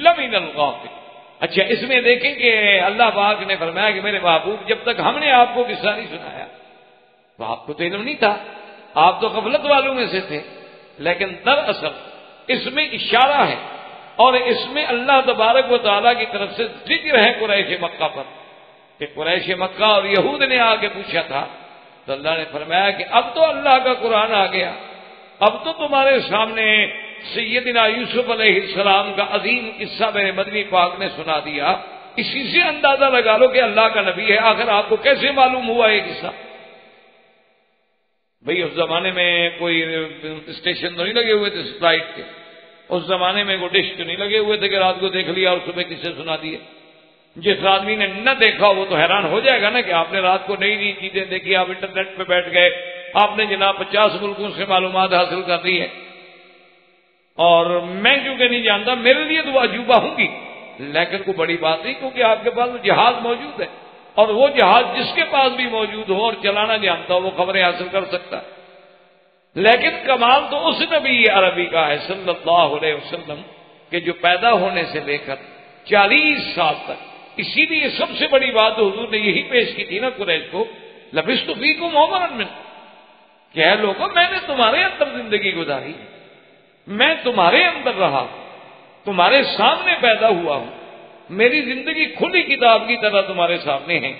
لمن الغافلین. اچھا، اس میں دیکھیں کہ اللہ پاک نے فرمایا کہ میرے محبوب جب تک ہم نے آپ کو قصہ نہیں سنایا تو آپ کو تو علم نہیں تھا، آپ تو غفلت والوں میں سے تھے. لیکن دراصل اس میں اشارہ ہے اور اس میں اللہ تبارک و تعالیٰ کی طرف سے ذکر ہے قریش مکہ پر، کہ قریش مکہ اور یہود نے آ کے پوچھا تھا تو اللہ نے فرمایا کہ اب تو اللہ کا قرآن آ گیا، اب تو تمہارے سامنے سیدنا یوسف علیہ السلام کا عظیم قصہ میرے مدنی پاک نے سنا دیا. اسی سے اندازہ لگا لو کہ اللہ کا نبی ہے. آخر آپ کو کیسے معلوم ہوا یہ قصہ؟ بھئی اس زمانے میں کوئی اسٹیشن تو نہیں لگے ہوئے تھے سیٹلائٹ کے، اس زمانے میں کوئی ڈش تو نہیں لگے ہوئے تھے کہ رات کو دیکھ لیا اور صبح کسے سنا دیے. جس آدمی نے نہ دیکھا وہ تو حیران ہو جائے گا نا کہ آپ نے رات کو نئی نئی چیزیں دیکھی، آپ انٹرنیٹ پہ بیٹھ گئے، آپ نے جناب 50 ملکوں سے معلومات حاصل کر دی ہے. اور میں کیونکہ نہیں جانتا میرے لیے تو وہ عجوبہ ہوں گی، لیکن کوئی بڑی بات نہیں، کیونکہ آپ کے پاس جہاز موجود ہے، اور وہ جہاز جس کے پاس بھی موجود ہو اور چلانا جانتا ہو وہ خبریں حاصل کر سکتا ہے. لیکن کمال تو اس نبی عربی کا ہے صلی اللہ علیہ وسلم کہ جو پیدا ہونے سے لے کر 40 سال تک. اسی لیے سب سے بڑی بات حضور نے یہی پیش کی تھی نا قریش کو، لبثت فیکم عمرا من، کہ اے لوگوں میں نے تمہارے اندر زندگی گزاری، میں تمہارے اندر رہا، تمہارے سامنے پیدا ہوا ہوں، میری زندگی کھلی کتاب کی طرح تمہارے سامنے ہے.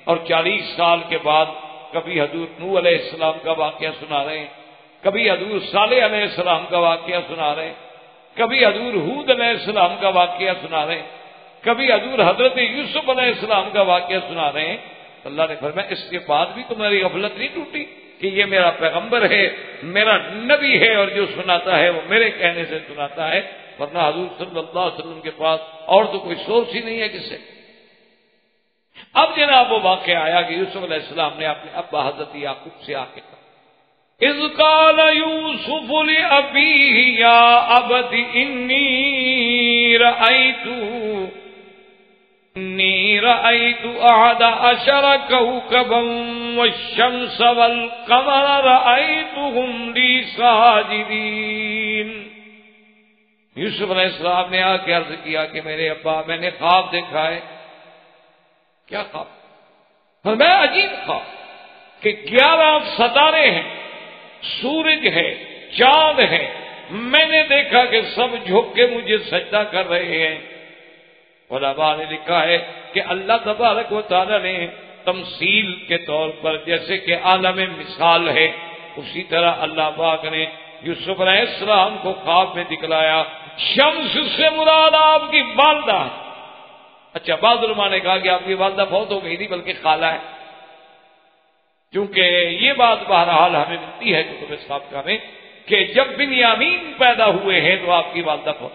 اور 40 سال کے بعد کبھی حضور نوح علیہ السلام کا واقعہ سنا رہے ہیں، کبھی حضور صالح علیہ السلام کا واقعہ سنا رہے ہیں، کبھی حضور ہود علیہ السلام کا واقعہ سنا رہے ہیں، کبھی حضور حضرت یوسف علیہ السلام کا واقعہ سنا رہے ہیں. اللہ نے فرمایا اس کے بعد بھی تمہاری غفلت نہیں ٹوٹی کہ یہ میرا پیغمبر ہے، میرا نبی ہے، اور جو سناتا ہے وہ میرے کہنے سے سناتا ہے، ورنہ حضور صلی اللہ علیہ وسلم کے پاس اور تو کوئی سورس ہی نہیں ہے کس سے. اب جناب وہ واقعہ آیا کہ یوسف علیہ السلام نے اپنے ابا حضرت یعقوب سے آ کے کہا اذ قال یوسف لأبیہ یا ابت انی رأیت احد عشر کوکبا والشمس والقمر رأیتهم لی ساجدین. یوسف علیہ السلام نے آ کے عرض کیا کہ میرے ابا میں نے خواب دیکھا ہے. کیا خواب؟ میں عجیب خواب کہ 11 ستارے ہیں، سورج ہے، چاند ہے، میں نے دیکھا کہ سب جھک کے مجھے سجدہ کر رہے ہیں. علماء نے لکھا ہے کہ اللہ تبارک و تعالی نے تمثیل کے طور پر جیسے کہ عالم مثال ہے، اسی طرح اللہ پاک نے یوسف علیہ السلام کو خواب میں دکھلایا. شمس سے مراد آپ کی والدہ ہے. اچھا، بعض علماء نے کہا کہ آپ کی والدہ بہت ہو گئی تھی بلکہ خالہ ہے، کیونکہ یہ بات بہرحال ہمیں ملتی ہے کتب سابقہ میں کہ جب بنیامین پیدا ہوئے ہیں تو آپ کی والدہ فوت،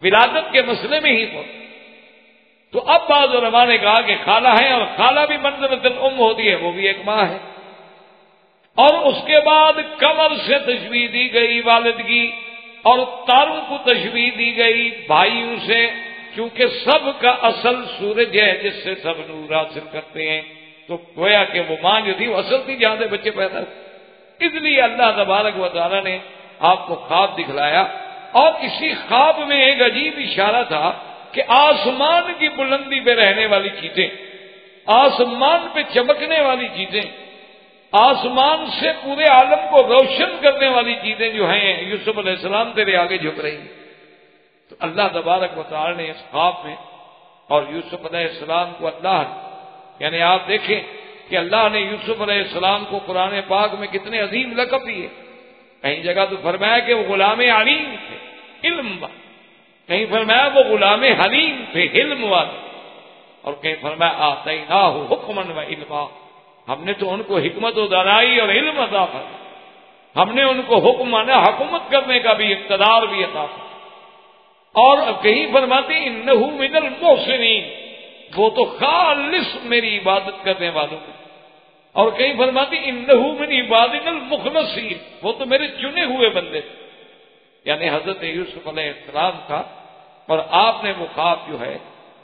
ولادت کے مسئلے میں ہی فوت. تو اب بعض علماء نے کہا کہ خالہ ہے، اور خالہ بھی منزلۃ الام ہوتی ہے، وہ بھی ایک ماں ہے. اور اس کے بعد قمر سے تشبیہ دی گئی والدگی، اور تاروں کو تشبیہ دی گئی بھائیوں سے، کیونکہ سب کا اصل سورج ہے جس سے سب نور حاصل کرتے ہیں. تو گویا کہ وہ ماں جو تھی وہ اصل تھی جہاں سے بچے پیدا ہوئے. اس لیے اللہ تبارک و تعالیٰ نے آپ کو خواب دکھلایا، اور اسی خواب میں ایک عجیب اشارہ تھا کہ آسمان کی بلندی پہ رہنے والی چیزیں، آسمان پہ چمکنے والی چیزیں، آسمان سے پورے عالم کو روشن کرنے والی چیزیں جو ہیں یوسف علیہ السلام تیرے آگے جھک رہی ہیں. تو اللہ تبارک و تعالیٰ نے اس خواب میں، اور یوسف علیہ السلام کو اللہ نے، یعنی آپ دیکھیں کہ اللہ نے یوسف علیہ السلام کو قرآن پاک میں کتنے عظیم لقب دیے. کہیں جگہ تو فرمایا کہ وہ غلام علیم تھے، علم والے، کہیں فرمایا وہ غلام حلیم تھے، علم والے، اور کہیں فرمایا آتیناہ حکما و علما، ہم نے تو ان کو حکمت و دانائی اور علم عطا فرمایا، ہم نے ان کو حکم مانا حکومت کرنے کا بھی اقتدار بھی عطا فرمایا. اور کہیں فرماتے انہ من المحسنین، وہ تو خالص میری عبادت کرنے والوں میں، اور کہیں فرماتی انہ من عبادنا المخلصین، وہ تو میرے چنے ہوئے بندے. یعنی حضرت یوسف علیہ السلام کا، اور آپ نے وہ خواب جو ہے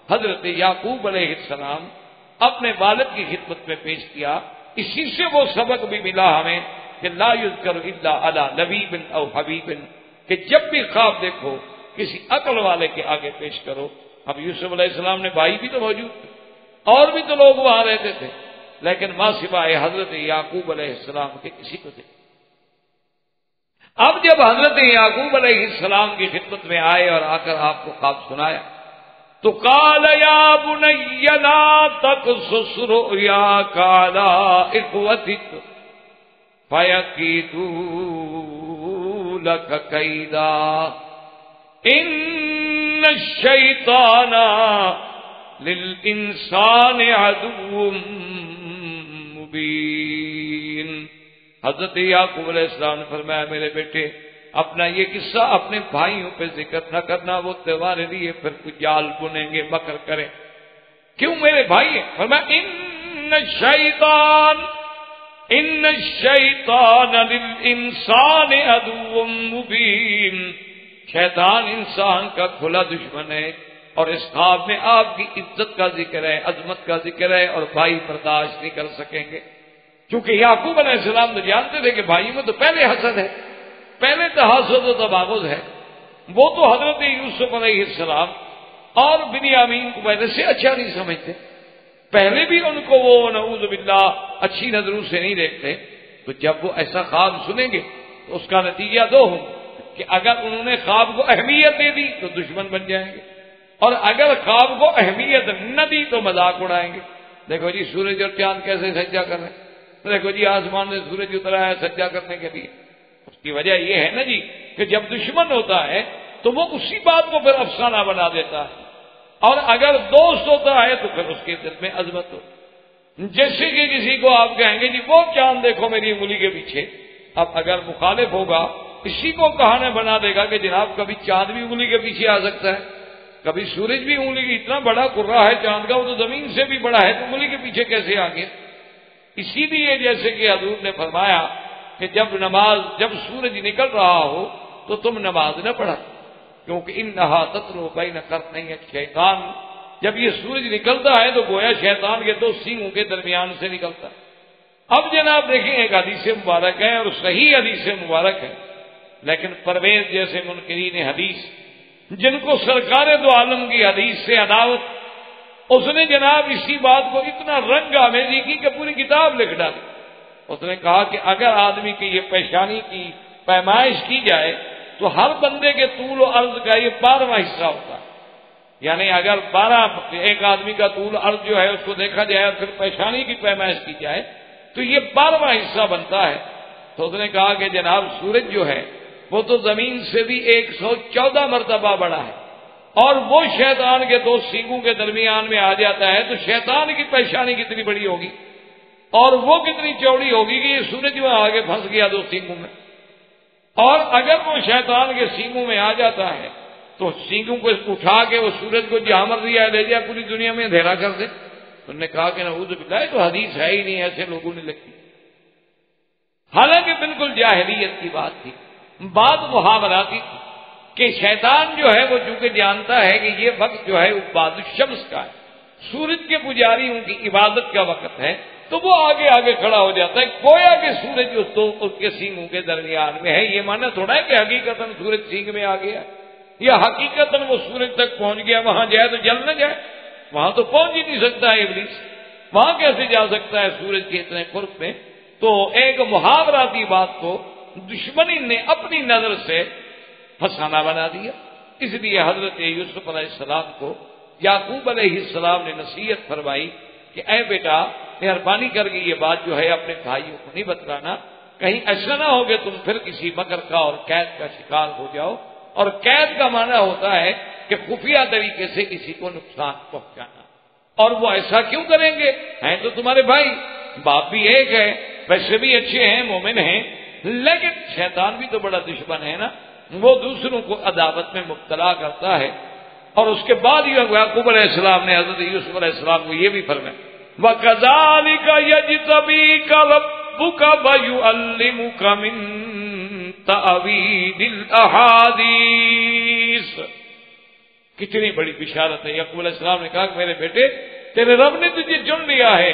حضرت یعقوب علیہ السلام اپنے والد کی خدمت میں پیش کیا. اسی سے وہ سبق بھی ملا ہمیں کہ لا یذکر الا علی لبیب او حبیب، کہ جب بھی خواب دیکھو کسی عقل والے کے آگے پیش کرو. اب یوسف علیہ السلام نے بھائی بھی تو موجود تھے، اور بھی تو لوگ وہاں رہتے تھے، لیکن ماں سوائے حضرت یعقوب علیہ السلام کے کسی کو دے. اب جب حضرت یعقوب علیہ السلام کی خدمت میں آئے اور آ کر آپ کو خواب سنایا تو قال یا بنی لا تقصص رؤیاک علی اخوتک فیکیدوا لک کیدا ان الشیطان للانسان عدو مبین. حضرت یعقوب علیہ السلام نے فرمایا میرے بیٹے اپنا یہ قصہ اپنے بھائیوں پہ ذکر نہ کرنا، وہ تمہارے لیے پھر کچھ جال بنیں گے، مکر کریں. کیوں میرے بھائی ہیں؟ فرمایا ان الشیطان للانسان عدو مبین، شیطان انسان کا کھلا دشمن ہے. اور اس خواب میں آپ کی عزت کا ذکر ہے، عظمت کا ذکر ہے، اور بھائی برداشت نہیں کر سکیں گے. کیونکہ یعقوب علیہ السلام تو جانتے تھے کہ بھائیوں میں تو پہلے حسد ہے، پہلے تحاسد و تباغض ہے. وہ تو حضرت یوسف علیہ السلام اور بنیامین کو پہلے سے اچھا نہیں سمجھتے، پہلے بھی ان کو وہ نعوذ باللہ اچھی نظروں سے نہیں دیکھتے. تو جب وہ ایسا خواب سنیں گے تو اس کا نتیجہ دو ہوں کہ اگر انہوں نے خواب کو اہمیت دے دی تو دشمن بن جائیں گے، اور اگر خواب کو اہمیت نہ دی تو مذاق اڑائیں گے. دیکھو جی سورج اور چاند کیسے سجدہ کر رہے ہیں، دیکھو جی آسمان سے سورج اترا ہے سجدہ کرنے کے لیے. اس کی وجہ یہ ہے نا جی کہ جب دشمن ہوتا ہے تو وہ اسی بات کو پھر افسانہ بنا دیتا ہے، اور اگر دوست ہوتا ہے تو پھر اس کے دل میں عظمت ہو. جیسے کہ کسی کو آپ کہیں گے جی وہ چاند دیکھو میری انگلی کے پیچھے، اب اگر مخالف ہوگا اسی کو کہانے بنا دے گا کہ جناب کبھی چاند بھی انگلی کے پیچھے آ سکتا ہے، کبھی سورج بھی انگلی کی، اتنا بڑا کرہ ہے چاند کا، وہ تو زمین سے بھی بڑا ہے تو انگلی کے پیچھے کیسے آ گیا. اسی لیے جیسے کہ حضور نے فرمایا کہ جب سورج نکل رہا ہو تو تم نماز نہ پڑھا، کیونکہ انہا تطلع بین قرنی الشیطان، جب یہ سورج نکلتا ہے تو گویا شیطان کے دو سینگوں کے درمیان سے نکلتا ہے. اب جناب دیکھیں ایک حدیث مبارک ہے اور صحیح حدیث مبارک ہے، لیکن پرویز جیسے منکرین حدیث جن کو سرکار دو عالم کی حدیث سے عداوت، اس نے جناب اسی بات کو اتنا رنگ آمیزی کی کہ پوری کتاب لکھ ڈالی. اس نے کہا کہ اگر آدمی کی یہ پیشانی کی پیمائش کی جائے تو ہر بندے کے طول و عرض کا یہ 12واں حصہ ہوتا ہے. یعنی اگر 12 ایک آدمی کا طول عرض جو ہے اس کو دیکھا جائے اور پھر پیشانی کی پیمائش کی جائے تو یہ 12واں حصہ بنتا ہے. تو اس نے کہا کہ جناب سورج جو ہے وہ تو زمین سے بھی 114 مرتبہ بڑا ہے، اور وہ شیطان کے دو سینگوں کے درمیان میں آ جاتا ہے تو شیطان کی پیشانی کتنی بڑی ہوگی اور وہ کتنی چوڑی ہوگی کہ یہ سورج میں آگے پھنس گیا دو سینگوں میں. اور اگر وہ شیطان کے سینگوں میں آ جاتا ہے تو سینگوں کو اٹھا کے وہ سورج کو جہاں مرضی ہے لے جائے، پوری دنیا میں اندھیرا کر دے. انہوں نے کہا کہ نعوذ باللہ تو حدیث ہے ہی نہیں، ایسے لوگوں نے لکھی. حالانکہ بالکل جاہلیت کی بات تھی، بات محاوراتی تھی کہ شیطان جو ہے وہ چونکہ جانتا ہے کہ یہ وقت جو ہے عباد الشمس کا ہے، سورج کے پجاریوں کی عبادت کا وقت ہے تو وہ آگے آگے کھڑا ہو جاتا ہے، گویا کہ سورج اس کے سینگوں کے درمیان میں ہے۔ یہ معنی تھوڑا ہے کہ حقیقتاً سورج سینگ میں آ گیا یا حقیقتاً وہ سورج تک پہنچ گیا، وہاں جائے تو جل نہ جائے، وہاں تو پہنچ ہی نہیں سکتا ہے ابلیس، وہاں کیسے جا سکتا ہے سورج کے اتنے قرب میں؟ تو ایک محاوراتی بات کو دشمنی نے اپنی نظر سے فسانہ بنا دیا۔ اس لیے حضرت یوسف علیہ السلام کو یعقوب علیہ السلام نے نصیحت فرمائی کہ اے بیٹا مہربانی کر کے یہ بات جو ہے اپنے بھائیوں کو نہیں بتلانا، کہیں ایسا نہ ہو کہ تم پھر کسی مکر کا اور قید کا شکار ہو جاؤ۔ اور قید کا معنی ہوتا ہے کہ خفیہ طریقے سے کسی کو نقصان پہنچانا، اور وہ ایسا کیوں کریں گے؟ ہیں تو تمہارے بھائی، باپ بھی ایک ہے، ویسے بھی اچھے ہیں، مومن ہیں، لیکن شیطان بھی تو بڑا دشمن ہے نا، وہ دوسروں کو عداوت میں مبتلا کرتا ہے۔ اور اس کے بعد یعقوب علیہ السلام نے حضرت یوسف علیہ السلام کو یہ بھی فرمایا وَكَذَلِكَ يَجْتَبِيكَ رَبُّكَ وَيُعَلِّمُكَ مِن تَأْوِيلِ الْأَحَادِيثِ۔ کتنی بڑی بشارت ہے۔ یعقوب علیہ السلام نے کہا کہ میرے بیٹے تیرے رب نے تجھے چن لیا ہے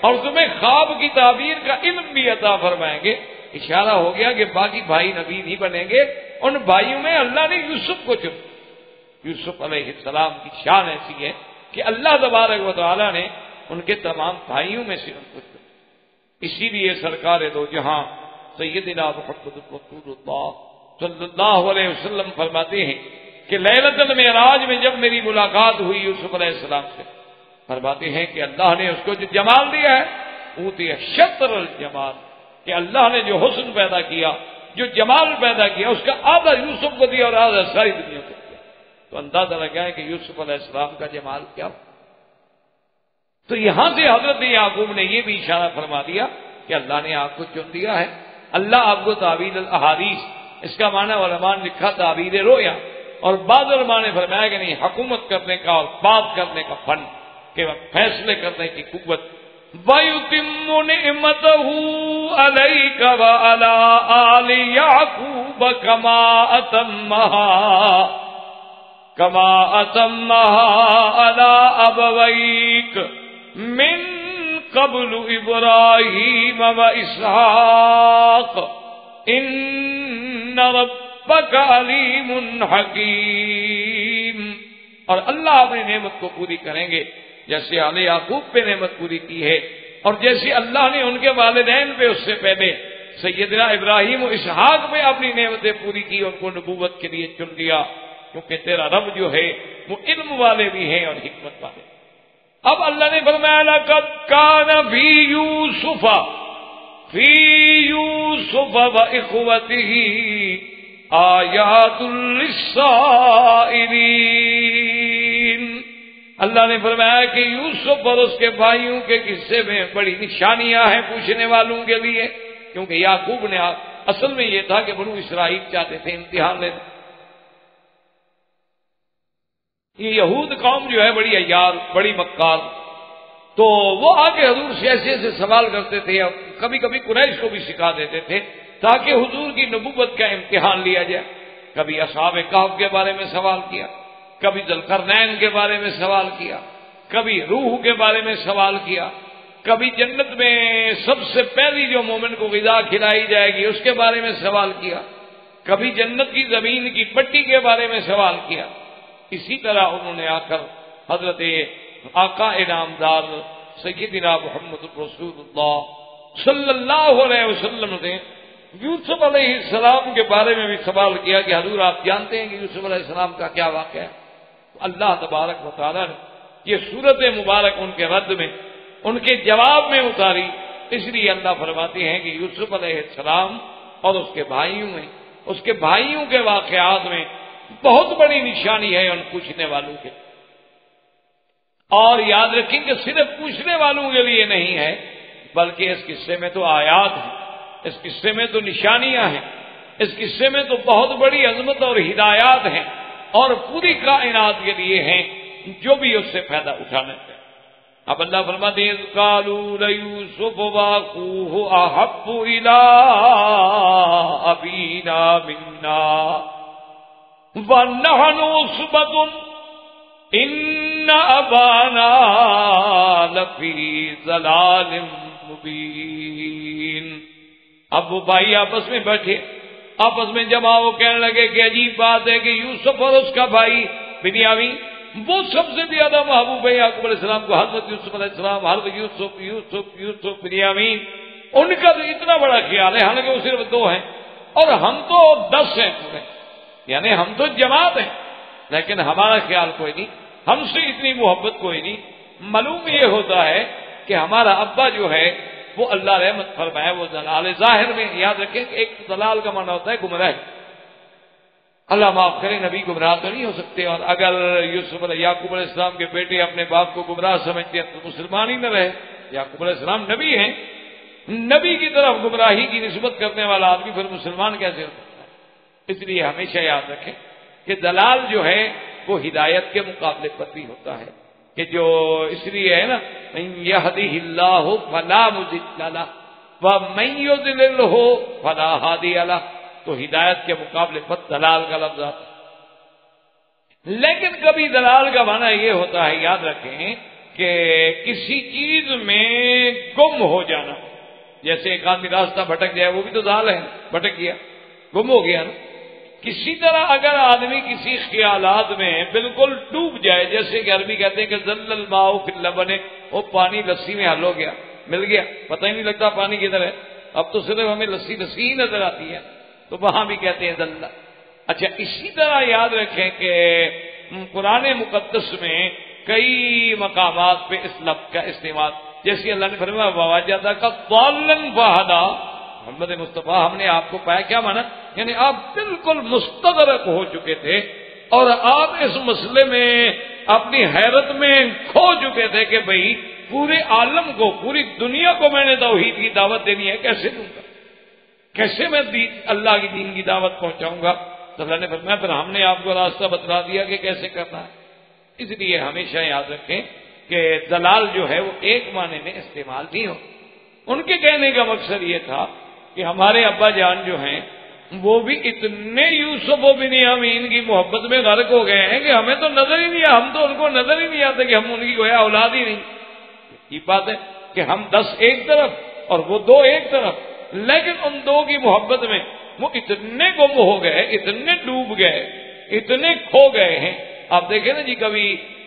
اور تمہیں خواب کی تعبیر کا علم بھی عطا فرمائیں گے۔ اشارہ ہو گیا کہ باقی بھائی نبی نہیں بنیں گے، ان بھائیوں میں اللہ نے یوسف کو چن۔ یوسف علیہ السلام کی شان ایسی ہے کہ اللہ تبارک و تعالی نے ان کے تمام بھائیوں میں سے ان کو چنا۔ اسی لیے سرکار دو جہاں سیدنا محمد رسول اللہ صلی اللہ علیہ وسلم فرماتے ہیں کہ لیلۃ المعراج میں جب میری ملاقات ہوئی یوسف علیہ السلام سے، فرماتے ہیں کہ اللہ نے اس کو جو جمال دیا ہے اوتی شطر الجمال، کہ اللہ نے جو حسن پیدا کیا، جو جمال پیدا کیا، اس کا آدھا یوسف کو دیا اور آدھا ساری دنیا کو دیا۔ تو اندازہ لگا ہے کہ یوسف علیہ السلام کا جمال کیا۔ تو یہاں سے حضرت یعقوب نے یہ بھی اشارہ فرما دیا کہ اللہ نے آپ کو چن دیا ہے۔ اللہ آپ کو تعبیر الاحادیث، اس کا معنی علماء نے لکھا تعبیر رویا، اور بعض علماء نے فرمایا کہ نہیں، حکومت کرنے کا اور بات کرنے کا فن، کہ فیصلے کرنے کی قوت۔ وَيُتِمُّ نِعْمَتَهُ عَلَيْكَ وَعَلَىٰ آلِ يَعْقُوبَ كَمَا أَتَمَّهَا عَلَىٰ أَبَوَيْكَ مِن قَبْلُ إِبْرَاهِيمَ وَإِسْحَاقَ إِنَّ رَبَّكَ عَلِيمٌ حَكِيمٌ۔ اور اللہ اپنی نعمت کو پوری کریں گے جیسے آل یعقوب پہ نعمت پوری کی ہے، اور جیسے اللہ نے ان کے والدین پہ اس سے پہلے سیدنا ابراہیم و اسحاق پہ اپنی نعمتیں پوری کی، ان کو نبوت کے لیے چن لیا، کیونکہ تیرا رب جو ہے وہ علم والے بھی ہیں اور حکمت والے۔ اب اللہ نے فرمایا لَقَدْ كَانَ فِي يُوسُفَ وَإِخْوَتِهِ آیات للسائلین۔ اللہ نے فرمایا کہ یوسف اور اس کے بھائیوں کے قصے میں بڑی نشانیاں ہیں پوچھنے والوں کے لیے، کیونکہ یعقوب نے اصل میں یہ تھا کہ بنو اسرائیل چاہتے تھے امتحان لینا۔ یہ یہود قوم جو ہے بڑی عیار، بڑی مکار، تو وہ آگے حضور سے ایسے ایسے سوال کرتے تھے، اور کبھی کبھی قریش کو بھی سکھا دیتے تھے تاکہ حضور کی نبوت کا امتحان لیا جائے۔ کبھی اصحاب کہف کے بارے میں سوال کیا، کبھی ذوالقرنین کے بارے میں سوال کیا، کبھی روح کے بارے میں سوال کیا، کبھی جنت میں سب سے پہلی جو مومن کو غذا کھلائی جائے گی اس کے بارے میں سوال کیا، کبھی جنت کی زمین کی مٹی کے بارے میں سوال کیا۔ اسی طرح انہوں نے آ کر حضرت آقا انعامدار سیدنا محمد رسول اللہ صلی اللہ علیہ وسلم نے یوسف علیہ السلام کے بارے میں بھی سوال کیا کہ حضور آپ جانتے ہیں کہ یوسف علیہ السلام کا کیا واقعہ ہے؟ اللہ تبارک و تعالیٰ نے یہ صورت مبارک ان کے رد میں، ان کے جواب میں اتاری۔ اس لیے اللہ فرماتے ہیں کہ یوسف علیہ السلام اور اس کے بھائیوں میں، اس کے بھائیوں کے واقعات میں بہت بڑی نشانی ہے ان پوچھنے والوں کے۔ اور یاد رکھیں کہ صرف پوچھنے والوں کے لیے نہیں ہے، بلکہ اس قصے میں تو آیات ہیں، اس قصے میں تو نشانیاں ہیں، اس قصے میں تو بہت بڑی عظمت اور ہدایات ہیں، اور پوری کائنات کے لیے ہیں جو بھی اس سے فائدہ اٹھانا چاہے۔ اب اللہ فرماتے ہیں قالوا ليوسف واخوه احب الى ابينا منا ونحن عصبة ان ابانا لفی ضلال مبین. اب وہ بھائی آپس میں بیٹھے، آپس میں جمع ہو، کہنے لگے کہ عجیب بات ہے کہ یوسف اور اس کا بھائی بنیامین وہ سب سے زیادہ محبوب ہے یعقوب علیہ السلام کو. حضرت یوسف علیہ السلام، حضرت یوسف یوسف یوسف بنیامین، ان کا تو اتنا بڑا خیال ہے، حالانکہ وہ صرف 2 ہیں اور ہم تو 10 ہیں پورے، یعنی ہم تو جماعت ہیں، لیکن ہمارا خیال کوئی نہیں، ہم سے اتنی محبت کوئی نہیں. معلوم یہ ہوتا ہے کہ ہمارا ابا جو ہے وہ اللہ رحمت فرمائے وہ ضلال ظاہر میں. یاد رکھیں کہ ایک ضلال کا معنی ہوتا ہے گمراہ. اللہ معاف کرے، نبی گمراہ تو نہیں ہو سکتے، اور اگر یعقوب علیہ السلام کے بیٹے اپنے باپ کو گمراہ سمجھتے ہیں تو مسلمان ہی نہ رہے. یعقوب علیہ السلام نبی ہیں، نبی کی طرف گمراہی کی نسبت کرنے والا آدمی پھر مسلمان کیسے ہو سکتا ہے؟ اس لیے ہمیشہ یاد رکھیں کہ دلال جو ہے وہ ہدایت کے مقابلے پر بھی ہوتا ہے، کہ جو اس لیے ہے نا یہدہ اللہ فلا مضل لہ ومن یضللہ فلا ہادی لہ، تو ہدایت کے مقابلے پر دلال کا لفظ آتا ہے. لیکن کبھی دلال کا معنی یہ ہوتا ہے، یاد رکھیں کہ کسی چیز میں گم ہو جانا. جیسے ایک آدمی راستہ بھٹک جائے، وہ بھی تو ضلال ہے، بھٹک گیا، گم ہو گیا نا. کسی طرح اگر آدمی کسی خیالات میں بالکل ڈوب جائے، جیسے کہ عربی کہتے ہیں کہ ذل الماء فی اللبن، وہ پانی لسی میں حل ہو گیا، مل گیا، پتہ ہی نہیں لگتا پانی کدھر ہے، اب تو صرف ہمیں لسی لسی ہی نظر آتی ہے، تو وہاں بھی کہتے ہیں ذل. اچھا، اسی طرح یاد رکھیں کہ قرآن مقدس میں کئی مقامات پہ اس لفظ کا استعمال، جیسے اللہ نے فرمایا وَوَجَدَكَ ضَالًّا فَهَدَىٰ، محمد مصطفیٰ ہم نے آپ کو پایا. کیا مانا؟ یعنی آپ بالکل مستغرق ہو چکے تھے اور آپ اس مسئلے میں اپنی حیرت میں کھو چکے تھے کہ بھئی پورے عالم کو، پوری دنیا کو میں نے توحید کی دعوت دینی ہے، کیسے دوں گا، کیسے میں اللہ کی دین کی دعوت پہنچاؤں گا؟ تو اللہ نے فرمایا پھر ہم نے آپ کو راستہ بتلا دیا کہ کیسے کرنا ہے. اس لیے ہمیشہ یاد رکھیں کہ دلال جو ہے وہ ایک معنی میں استعمال نہیں ہو. ان کے کہنے کا مقصد یہ تھا کہ ہمارے ابا جان جو ہیں وہ بھی اتنے یوسف و بنیامین کی محبت میں غرق ہو گئے ہیں کہ ہمیں تو نظر ہی نہیں، ہم تو ان کو نظر ہی نہیں آتے کہ ہم ان کی گویا اولاد ہی نہیں. یہ بات ہے کہ ہم 10 ایک طرف اور وہ 2 ایک طرف، لیکن ان 2 کی محبت میں وہ اتنے گم ہو گئے، اتنے ڈوب گئے، اتنے کھو گئے ہیں. آپ دیکھیں نا جی، کبھی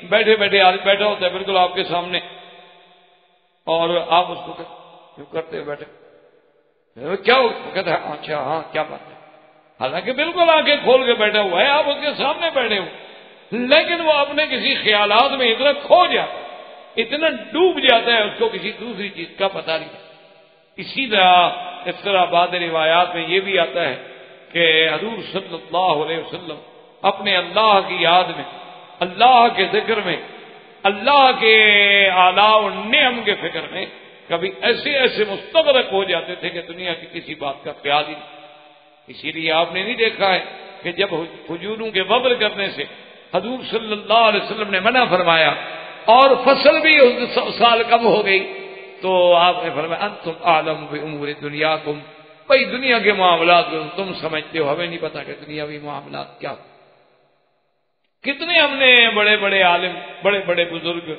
بیٹھے بیٹھے آدمی بیٹھا ہوتا ہے بالکل آپ کے سامنے اور آپ اس کو کیوں کرتے بیٹھے، کیا ہو؟ کہتے ہیں اچھا ہاں کیا بات ہے، حالانکہ بالکل آنکھیں کھول کے بیٹھا ہوا ہے، آپ اس کے سامنے بیٹھے ہو، لیکن وہ اپنے کسی خیالات میں اتنا کھو جاتا ہے، اتنا ڈوب جاتا ہے، اس کو کسی دوسری چیز کا پتہ نہیں. اسی طرح اس طرح بعض روایات میں یہ بھی آتا ہے کہ حضور صلی اللہ علیہ وسلم اپنے اللہ کی یاد میں، اللہ کے ذکر میں، اللہ کے آلاء و نعم کے فکر میں کبھی ایسے ایسے مستغرق ہو جاتے تھے کہ دنیا کی کسی بات کا خیال ہی نہیں. اسی لیے آپ نے نہیں دیکھا ہے کہ جب کھجوروں کے وبر کرنے سے حضور صلی اللہ علیہ وسلم نے منع فرمایا اور فصل بھی اس سال کم ہو گئی تو آپ نے فرمایا انتم اعلم بامور دنیاکم، بھائی دنیا کے معاملات کو تم سمجھتے ہو، ہمیں نہیں پتا کہ دنیاوی معاملات کیا. کتنے ہم نے بڑے بڑے عالم، بڑے بڑے بزرگ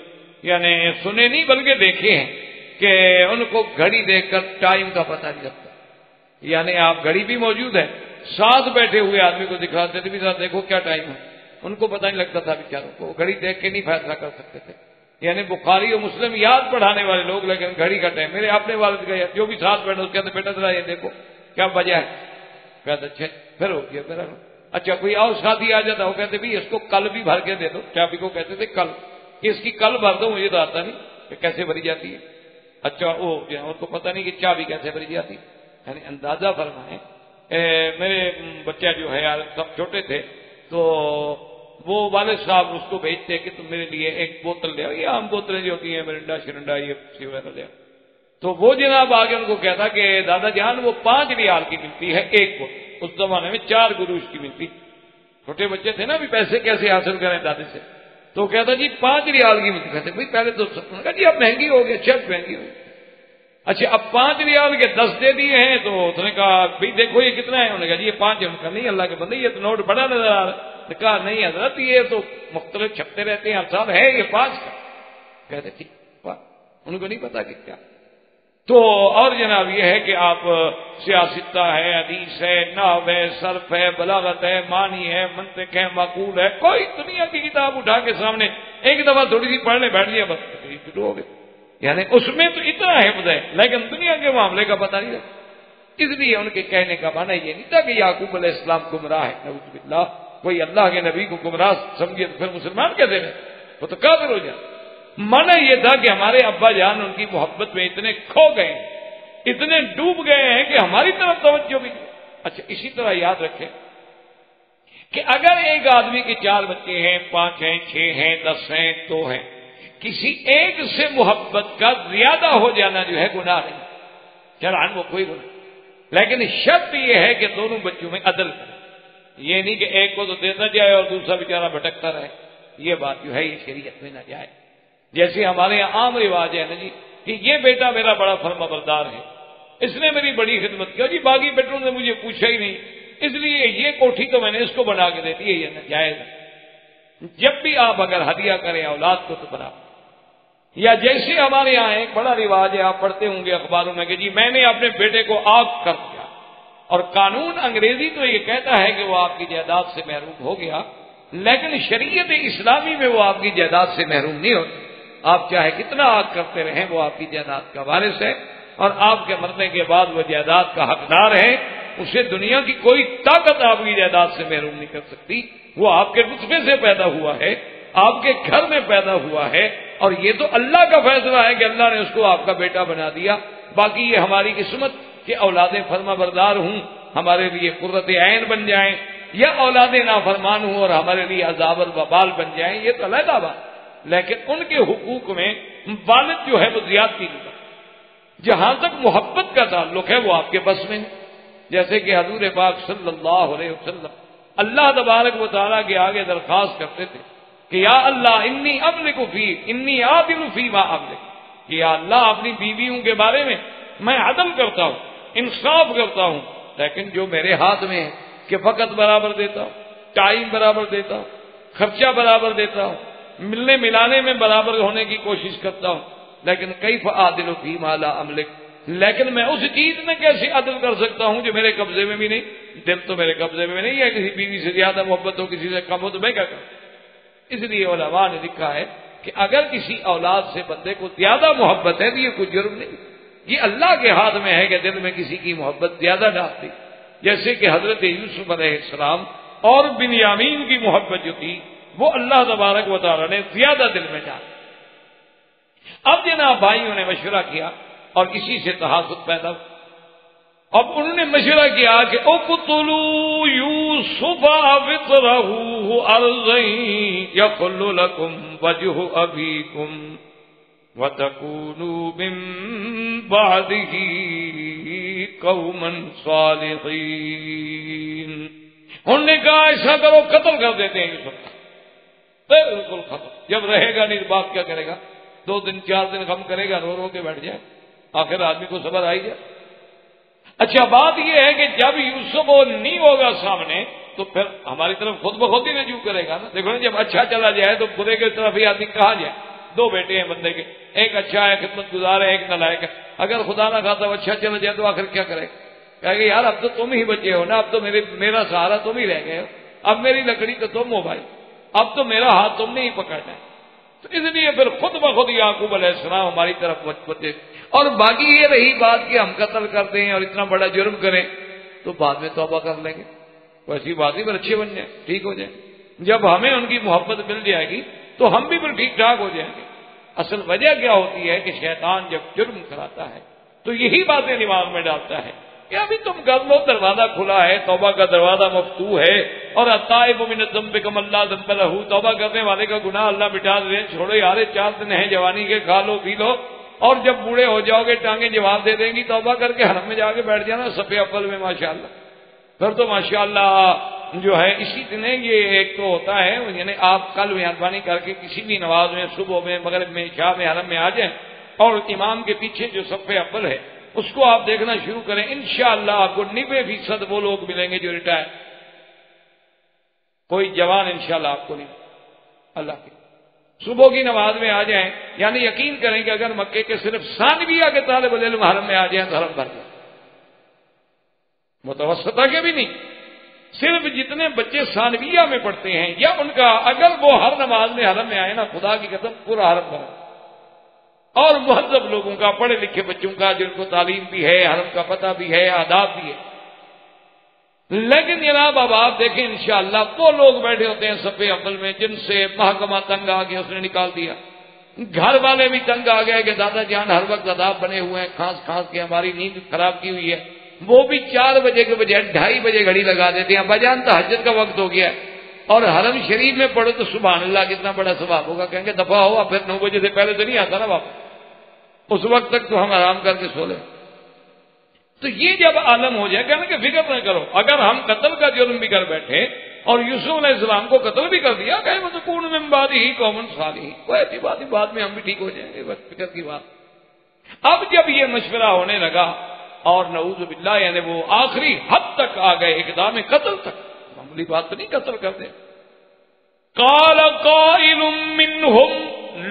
یعنی سنے نہیں بلکہ دیکھے ہیں کہ ان کو گھڑی دیکھ کر ٹائم کا پتہ نہیں لگتا. یعنی آپ گھڑی بھی موجود ہے، ساتھ بیٹھے ہوئے آدمی کو دکھاتے تھے بھی ساتھ دیکھو کیا ٹائم ہے، ان کو پتہ نہیں لگتا تھا بیچاروں کو، گھڑی دیکھ کے نہیں فیصلہ کر سکتے تھے. یعنی بخاری اور مسلم یاد پڑھانے والے لوگ، لیکن گھڑی کا ٹائم. میرے اپنے والد کا جو بھی ساتھ بیٹھا اس کہتے بیٹا ذرا یہ دیکھو کیا بجا ہے، کہتے اچھا پھر ہو گیا پھر. اچھا کوئی اور ساتھی آ جاتا وہ کہتے بھی اس کو کل بھی بھر کے دے دو، چابی کو کہتے تھے کل، اس کی کل بھر دو، مجھے تو آتا نہیں کہ کیسے بھری جاتی ہے. اچھا ان کو پتہ نہیں کہ چابی کیسے بھری جاتی. یعنی اندازہ فرمائیں میرے بچہ جو ہے سب چھوٹے تھے تو وہ والد صاحب اس کو بھیجتے کہ تم میرے لیے ایک بوتل لے آؤ، یہ عام بوتلیں جو ہوتی ہیں مرنڈا شرنڈا یہ وغیرہ لے آؤ. تو وہ جناب آگے ان کو کہتا کہ دادا جان وہ 5 ریال کی ملتی ہے ایک بوتل، اس زمانے میں 4 گروش کی ملتی. چھوٹے بچے تھے نا، بھی پیسے کیسے حاصل کریں دادے سے، تو کہتا جی 5 ریال کی ملتی. کہتے بھائی پہلے تو کہا جی اب مہنگی ہو گئی، شرط مہنگی ہو گئی. اچھا اب 5 ریال کے 10 دے دیے ہیں تو اس نے کہا بھائی دیکھو یہ کتنا ہے؟ انہوں نے کہا جی یہ 5 ہے۔ انہوں نے کہا نہیں اللہ کے بندے یہ تو نوٹ بڑا نظر آ رہا ہے۔ کہا نہیں حضرت یہ تو مختلف چھپتے رہتے ہیں ہر سال، ہے یہ 5 کا۔ کہتے ٹھیک، ان کو نہیں پتا کہ کیا۔ تو اور جناب یہ ہے کہ آپ سیاستہ ہے، حدیث ہے، نحو ہے، صرف ہے، بلاغت ہے، معنی ہے، منطق ہے، معقول ہے، کوئی دنیا کی کتاب اٹھا کے سامنے ایک دفعہ تھوڑی سی پڑھ لے بیٹھ لیا بس شروع ہو گئے۔ یعنی اس میں تو اتنا حفظ ہے لیکن دنیا کے معاملے کا پتہ نہیں رہتا۔ اس لیے ان کے کہنے کا معنی یہ نہیں تھا کہ یعقوب علیہ السلام گمراہ ہے، نعوذ باللہ، کوئی اللہ کے نبی کو گمراہ سمجھے تو پھر مسلمان کیسے رہے، وہ تو کافر ہو جائے۔ معنی یہ تھا کہ ہمارے ابا جان ان کی محبت میں اتنے کھو گئے ہیں، اتنے ڈوب گئے ہیں کہ ہماری طرف توجہ بھی نہیں۔ اچھا اسی طرح یاد رکھیں کہ اگر ایک آدمی کے 4 بچے ہیں، 5 ہیں، 6 ہیں، 10 ہیں، 2 ہیں، کسی ایک سے محبت کا زیادہ ہو جانا جو ہے گناہ نہیں، شرعاً وہ کوئی گناہ، لیکن شرط یہ ہے کہ دونوں بچوں میں عدل کرے۔ یہ نہیں کہ ایک کو تو دیتا جائے اور دوسرا بیچارہ بھٹکتا رہے، یہ بات جو ہے یہ شریعت میں نہ جائے۔ جیسے ہمارے یہاں عام رواج ہے نا جی کہ یہ بیٹا میرا بڑا فرما بردار ہے، اس نے میری بڑی خدمت کی، جی باقی بیٹوں نے مجھے پوچھا ہی نہیں، اس لیے یہ کوٹھی تو میں نے اس کو بنا کے دے دی ہے، یہ ناجائز ہے۔ جب بھی آپ اگر ہدیہ کریں اولاد کو تو برابر۔ یا جیسے ہمارے یہاں ایک بڑا رواج ہے، آپ پڑھتے ہوں گے اخباروں میں کہ جی میں نے اپنے بیٹے کو آگ کر دیا، اور قانون انگریزی تو یہ کہتا ہے کہ وہ آپ کی جائیداد سے محروم ہو گیا، لیکن شریعت اسلامی میں وہ آپ کی جائیداد سے محروم نہیں ہوتا۔ آپ چاہے کتنا آگ کرتے رہیں وہ آپ کی جائیداد کا وارث ہے، اور آپ کے مرنے کے بعد وہ جائیداد کا حقدار ہے، اسے دنیا کی کوئی طاقت آپ کی جائیداد سے محروم نہیں کر سکتی۔ وہ آپ کے نطفے سے پیدا ہوا ہے، آپ کے گھر میں پیدا ہوا ہے، اور یہ تو اللہ کا فیصلہ ہے کہ اللہ نے اس کو آپ کا بیٹا بنا دیا۔ باقی یہ ہماری قسمت کہ اولادیں فرما بردار ہوں ہمارے لیے قرۃ عین بن جائیں، یا اولادیں نافرمان ہوں اور ہمارے لیے عذاب الوبال بن جائیں، یہ تو علیحدہ بات، لیکن ان کے حقوق میں والد جو ہے وہ زیادتی نہیں کرتا۔ جہاں تک محبت کا تعلق ہے وہ آپ کے بس میں ہے، جیسے کہ حضور پاک صلی اللہ علیہ وسلم اللہ تبارک و تعالیٰ کے آگے درخواست کرتے تھے کہ یا اللہ انی املک فیک انی عادل فی ما املک، کہ یا اللہ اپنی بیویوں کے بارے میں عدل کرتا ہوں، انصاف کرتا ہوں، لیکن جو میرے ہاتھ میں ہے کہ وقت برابر دیتا ہوں، ٹائم برابر دیتا ہوں، خرچہ برابر دیتا ہوں، ملنے ملانے میں برابر ہونے کی کوشش کرتا ہوں، لیکن کیف عادل فی ما لا املک، لیکن میں اس چیز میں کیسے عدل کر سکتا ہوں جو میرے قبضے میں بھی نہیں؟ دل تو میرے قبضے میں نہیں ہے، کسی بیوی سے زیادہ محبت ہو کسی سے کم ہو تو میں کیا کروں؟ اس لیے علماء نے لکھا ہے کہ اگر کسی اولاد سے بندے کو زیادہ محبت ہے تو یہ کوئی جرم نہیں، یہ اللہ کے ہاتھ میں ہے کہ دل میں کسی کی محبت زیادہ ڈال دی، جیسے کہ حضرت یوسف علیہ السلام اور بنیامین کی محبت جو تھی وہ اللہ تبارک و تعالی نے زیادہ دل میں ڈال۔ اب جناب بھائیوں نے مشورہ کیا اور اسی سے تحاسد پیدا ہوا۔ اب انہوں نے مشورہ کیا کہ اقتلوا یوسف وطرہ ارضا یخل لکم وجہ ابیکم وتکونوا من بعدہ قوما صالحین۔ انہوں نے کہا ایسا کرو قتل کر دیتے ہیں یوسف، بالکل ختم، جب رہے گا نہیں بات کیا کرے گا، 2 دن 4 دن غم کرے گا، رو رو کے بیٹھ جائے، آخر آدمی کو صبر آئی جائے۔ اچھا بات یہ ہے کہ جب یوسف وہ نہیں ہوگا سامنے تو پھر ہماری طرف خود بخود ہی رجوع کرے گا نا۔ دیکھو نا جب اچھا چلا جائے تو برے کی طرف ہی آدمی کہاں جائے؟ 2 بیٹے ہیں بندے کے، ایک اچھا ہے خدمت گزار ہے، ایک نالائق ہے، اگر خدا نہ خاصا اچھا چلا جائے تو آخر کیا کرے؟ کہے گا یار اب تو تم ہی بچے ہو نا، اب تو میرا سہارا تم ہی رہ گئے ہو، اب میری لکڑی تو تم ہو بھائی، اب تو میرا ہاتھ تم نے ہی پکڑنا ہے۔ تو اس لیے پھر خود بخود یعقوب علیہ السلام ہماری طرف متوجہ۔ اور باقی یہ رہی بات کہ ہم قتل کرتے ہیں اور اتنا بڑا جرم کریں تو بعد میں توبہ کر لیں گے، ویسی بات ہی پر اچھے بن جائیں، ٹھیک ہو جائیں، جب ہمیں ان کی محبت مل جائے گی تو ہم بھی پھر ٹھیک ٹھاک ہو جائیں گے۔ اصل وجہ کیا ہوتی ہے کہ شیطان جب جرم کراتا ہے تو یہی باتیں دماغ میں ڈالتا ہے کہ ابھی تم کر لو، دروازہ کھلا ہے، توبہ کا دروازہ مفتوح ہے، اور التائب من الذنب کمن لا ذنب لہ، توبہ کرنے والے کا گناہ اللہ مٹا دے، چھوڑو یار 4 دن ہے جوانی کے، کھا لو پی لو، اور جب بوڑھے ہو جاؤ گے ٹانگیں جواب دے دیں گی، توبہ کر کے حرم میں جا کے بیٹھ جانا صفے اول میں ماشاءاللہ، پھر تو ماشاءاللہ جو ہے اسی دن یہ ایک تو ہوتا ہے، یعنی آپ کل مہربانی کر کے کسی بھی نماز میں، صبح میں، مغرب میں، عشاء میں حرم میں آ جائیں، اور امام کے پیچھے جو صف اول ہے اس کو آپ دیکھنا شروع کریں، انشاءاللہ آپ کو 90% وہ لوگ ملیں گے جو ریٹائر، کوئی جوان انشاءاللہ آپ کو نہیں، اللہ کی صبح کی نماز میں آ جائیں، یعنی یقین کریں کہ اگر مکے کے صرف ثانویہ کے طالب علم حرم میں آ جائیں تو حرم بھر جائے، متوسطہ کے بھی نہیں، صرف جتنے بچے ثانویہ میں پڑھتے ہیں یا ان کا اگر وہ ہر نماز میں حرم میں آئے نا، خدا کی قسم پورا حرم بھرا، اور مہذب لوگوں کا، پڑھے لکھے بچوں کا جن کو تعلیم بھی ہے، حرم کا پتہ بھی ہے، آداب بھی ہے۔ لیکن جناب اب آپ دیکھیں انشاءاللہ وہ لوگ بیٹھے ہوتے ہیں صف اول میں جن سے محکمہ تنگ آ گیا، اس نے نکال دیا، گھر والے بھی تنگ آ گئے کہ دادا جان ہر وقت عذاب بنے ہوئے ہیں، کھانس کھانس کے ہماری نیند خراب کی ہوئی ہے، وہ بھی 4 بجے کے بجائے 2:30 بجے گھڑی لگا دیتے ہیں، بجان تہجد کا وقت ہو گیا ہے، اور حرم شریف میں پڑھو تو سبحان اللہ کتنا بڑا ثواب ہوگا، کہیں گے دفعہ ہوا، پھر 9 بجے سے پہلے تو نہیں آتا نا واپس، اس وقت تک تو ہم آرام کر کے سو لیں۔ تو یہ جب عالم ہو جائے کہنا کہ فکر نہ کرو، اگر ہم قتل کا جرم بھی کر بیٹھے اور یوسف علیہ السلام کو قتل بھی کر دیا کہ وہ تو کون من بعد ہی قوم صالحین، کوئی ایسی بات نہیں، بعد میں ہم بھی ٹھیک ہو جائیں گے، بس فکر کی بات۔ اب جب یہ مشورہ ہونے لگا اور نعوذ باللہ یعنی وہ آخری حد تک آ گئے، اقدام قتل تک، معمولی بات تو نہیں قتل کر دیں۔ قال قائل منهم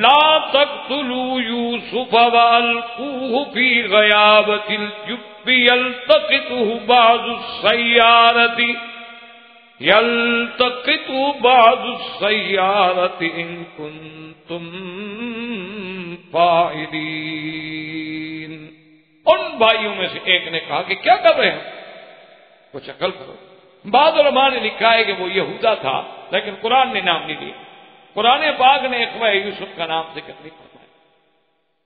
لا تقتلوا يوسف والقوه في غيابة الجب يلتقطه بعض السيارة إن كنتم فاعلين۔ ان بھائیوں میں سے ایک نے کہا کہ کیا کر رہے ہیں، کچھ عقل کرو۔ بعض علماء نے لکھا ہے کہ وہ یہودا تھا، لیکن قرآن نے نام نہیں لیا، قرآن پاک نے اخوہ یوسف کا نام ذکر نہیں فرمایا،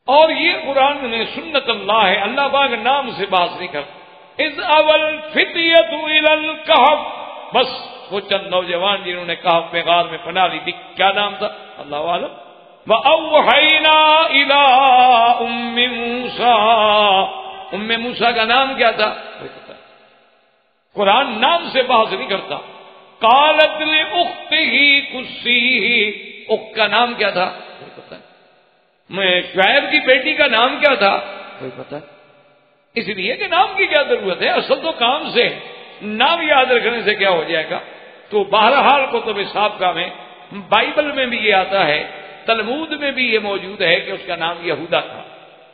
اور یہ قرآن نے سنت اللہ ہے، اللہ پاک نام سے بات نہیں کرتا۔ اذ اول فتیۃ الی الکہف، بس وہ چند نوجوان جنہوں نے کہف میں غار میں پناہ لی تھی، کیا نام تھا اللہ عالم۔ وَأَوْحَيْنَا إِلَىٰ أُمِّ مُوسَىٰ، موسیٰ کا نام کیا تھا، قرآن نام سے بحث نہیں کرتا۔ قالت لأختہ قصیہ، اخت کا نام کیا تھا کوئی پتہ ہے، میں شعیب کی بیٹی کا نام کیا تھا کوئی پتہ ہے، اس لیے کہ نام کی کیا ضرورت ہے، اصل تو کام سے، نام یاد رکھنے سے کیا ہو جائے گا۔ تو بہرحال کتب سابقہ میں، بائبل میں بھی یہ آتا ہے، تلمود میں بھی یہ موجود ہے کہ اس کا نام یہودا تھا۔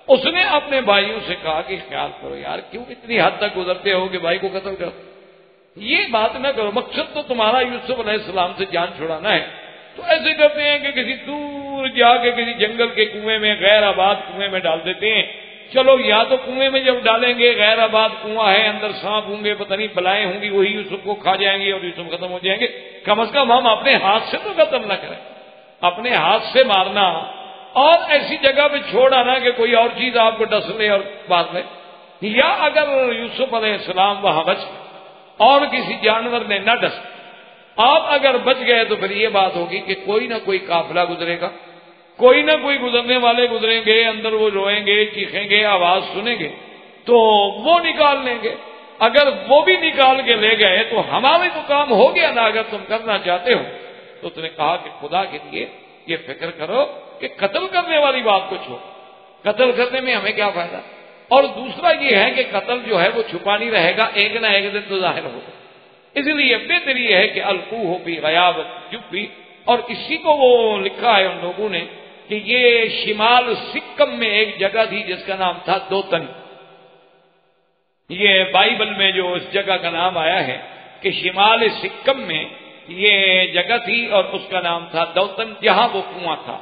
اس نے اپنے بھائیوں سے کہا کہ خیال کرو یار، کیوں اتنی حد تک گزرتے ہو کہ بھائی کو قتل کرو، یہ بات نہ کرو، مقصد تو تمہارا یوسف علیہ السلام سے جان چھڑانا ہے، تو ایسے کرتے ہیں کہ کسی دور جا کے کسی جنگل کے کنویں میں، غیر آباد کنویں میں ڈال دیتے ہیں، چلو یا تو کنویں میں جب ڈالیں گے غیر آباد کنواں ہے، اندر سانپ ہوں گے، پتہ نہیں بلائیں ہوں گی، وہی یوسف کو کھا جائیں گے اور یوسف ختم ہو جائیں گے، کم از کم ہم اپنے ہاتھ سے تو قتل نہ کریں، اپنے ہاتھ سے مارنا اور ایسی جگہ پہ چھوڑ آنا کہ کوئی اور چیز آپ کو ڈس لے اور بات لے، یا اگر یوسف علیہ السلام وہاں بچ اور کسی جانور نے نہ ڈس، آپ اگر بچ گئے تو پھر یہ بات ہوگی کہ کوئی نہ کوئی قافلہ گزرے گا، کوئی نہ کوئی گزرنے والے گزریں گے، اندر وہ روئیں گے، چیخیں گے، آواز سنیں گے تو وہ نکال لیں گے، اگر وہ بھی نکال کے لے گئے تو ہمارے تو کام ہو گیا نا، اگر تم کرنا چاہتے ہو۔ تو اس نے کہا کہ خدا کے لیے یہ فکر کرو کہ قتل کرنے والی بات کو چھوڑو، قتل کرنے میں ہمیں کیا فائدہ، اور دوسرا یہ ہے کہ قتل جو ہے وہ چھپا نہیں رہے گا، ایک نہ ایک دن تو ظاہر ہوگا، اس لیے بہتر یہ ہے کہ القوہ فی غیابۃ الجب، اور اسی کو وہ لکھا ہے ان لوگوں نے کہ یہ شمال سکم میں ایک جگہ تھی جس کا نام تھا دوتن، یہ بائبل میں جو اس جگہ کا نام آیا ہے کہ شمال سکم میں یہ جگہ تھی اور اس کا نام تھا دوتن، جہاں وہ کنواں تھا،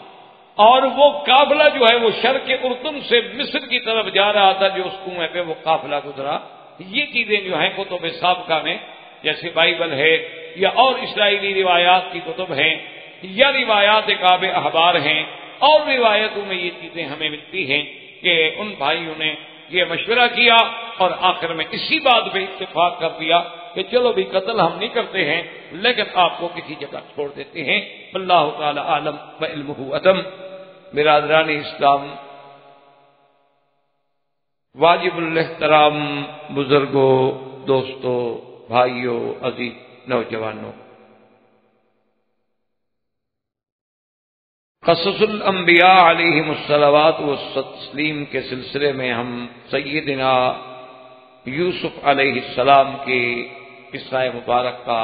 اور وہ قافلہ جو ہے وہ شرق اردن سے مصر کی طرف جا رہا تھا، جو اس کنویں پہ وہ قافلہ گزرا۔ یہ چیزیں جو ہیں کتب سابقہ میں جیسے بائبل ہے یا اور اسرائیلی روایات کی کتب ہیں یا روایات کعب احبار ہیں اور روایتوں میں یہ چیزیں ہمیں ملتی ہیں کہ ان بھائیوں نے یہ مشورہ کیا اور آخر میں اسی بات پہ اتفاق کر دیا کہ چلو بھی قتل ہم نہیں کرتے ہیں لیکن آپ کو کسی جگہ چھوڑ دیتے ہیں۔ اللہ تعالی عالم و علمہ عدم۔ برادران اسلام، واجب الاحترام بزرگوں، دوستوں، بھائیوں، عزیز، نوجوانوں، قصص الانبیاء علیہم الصلوات والتسلیم کے سلسلے میں ہم سیدنا یوسف علیہ السلام کے قصہ مبارک کا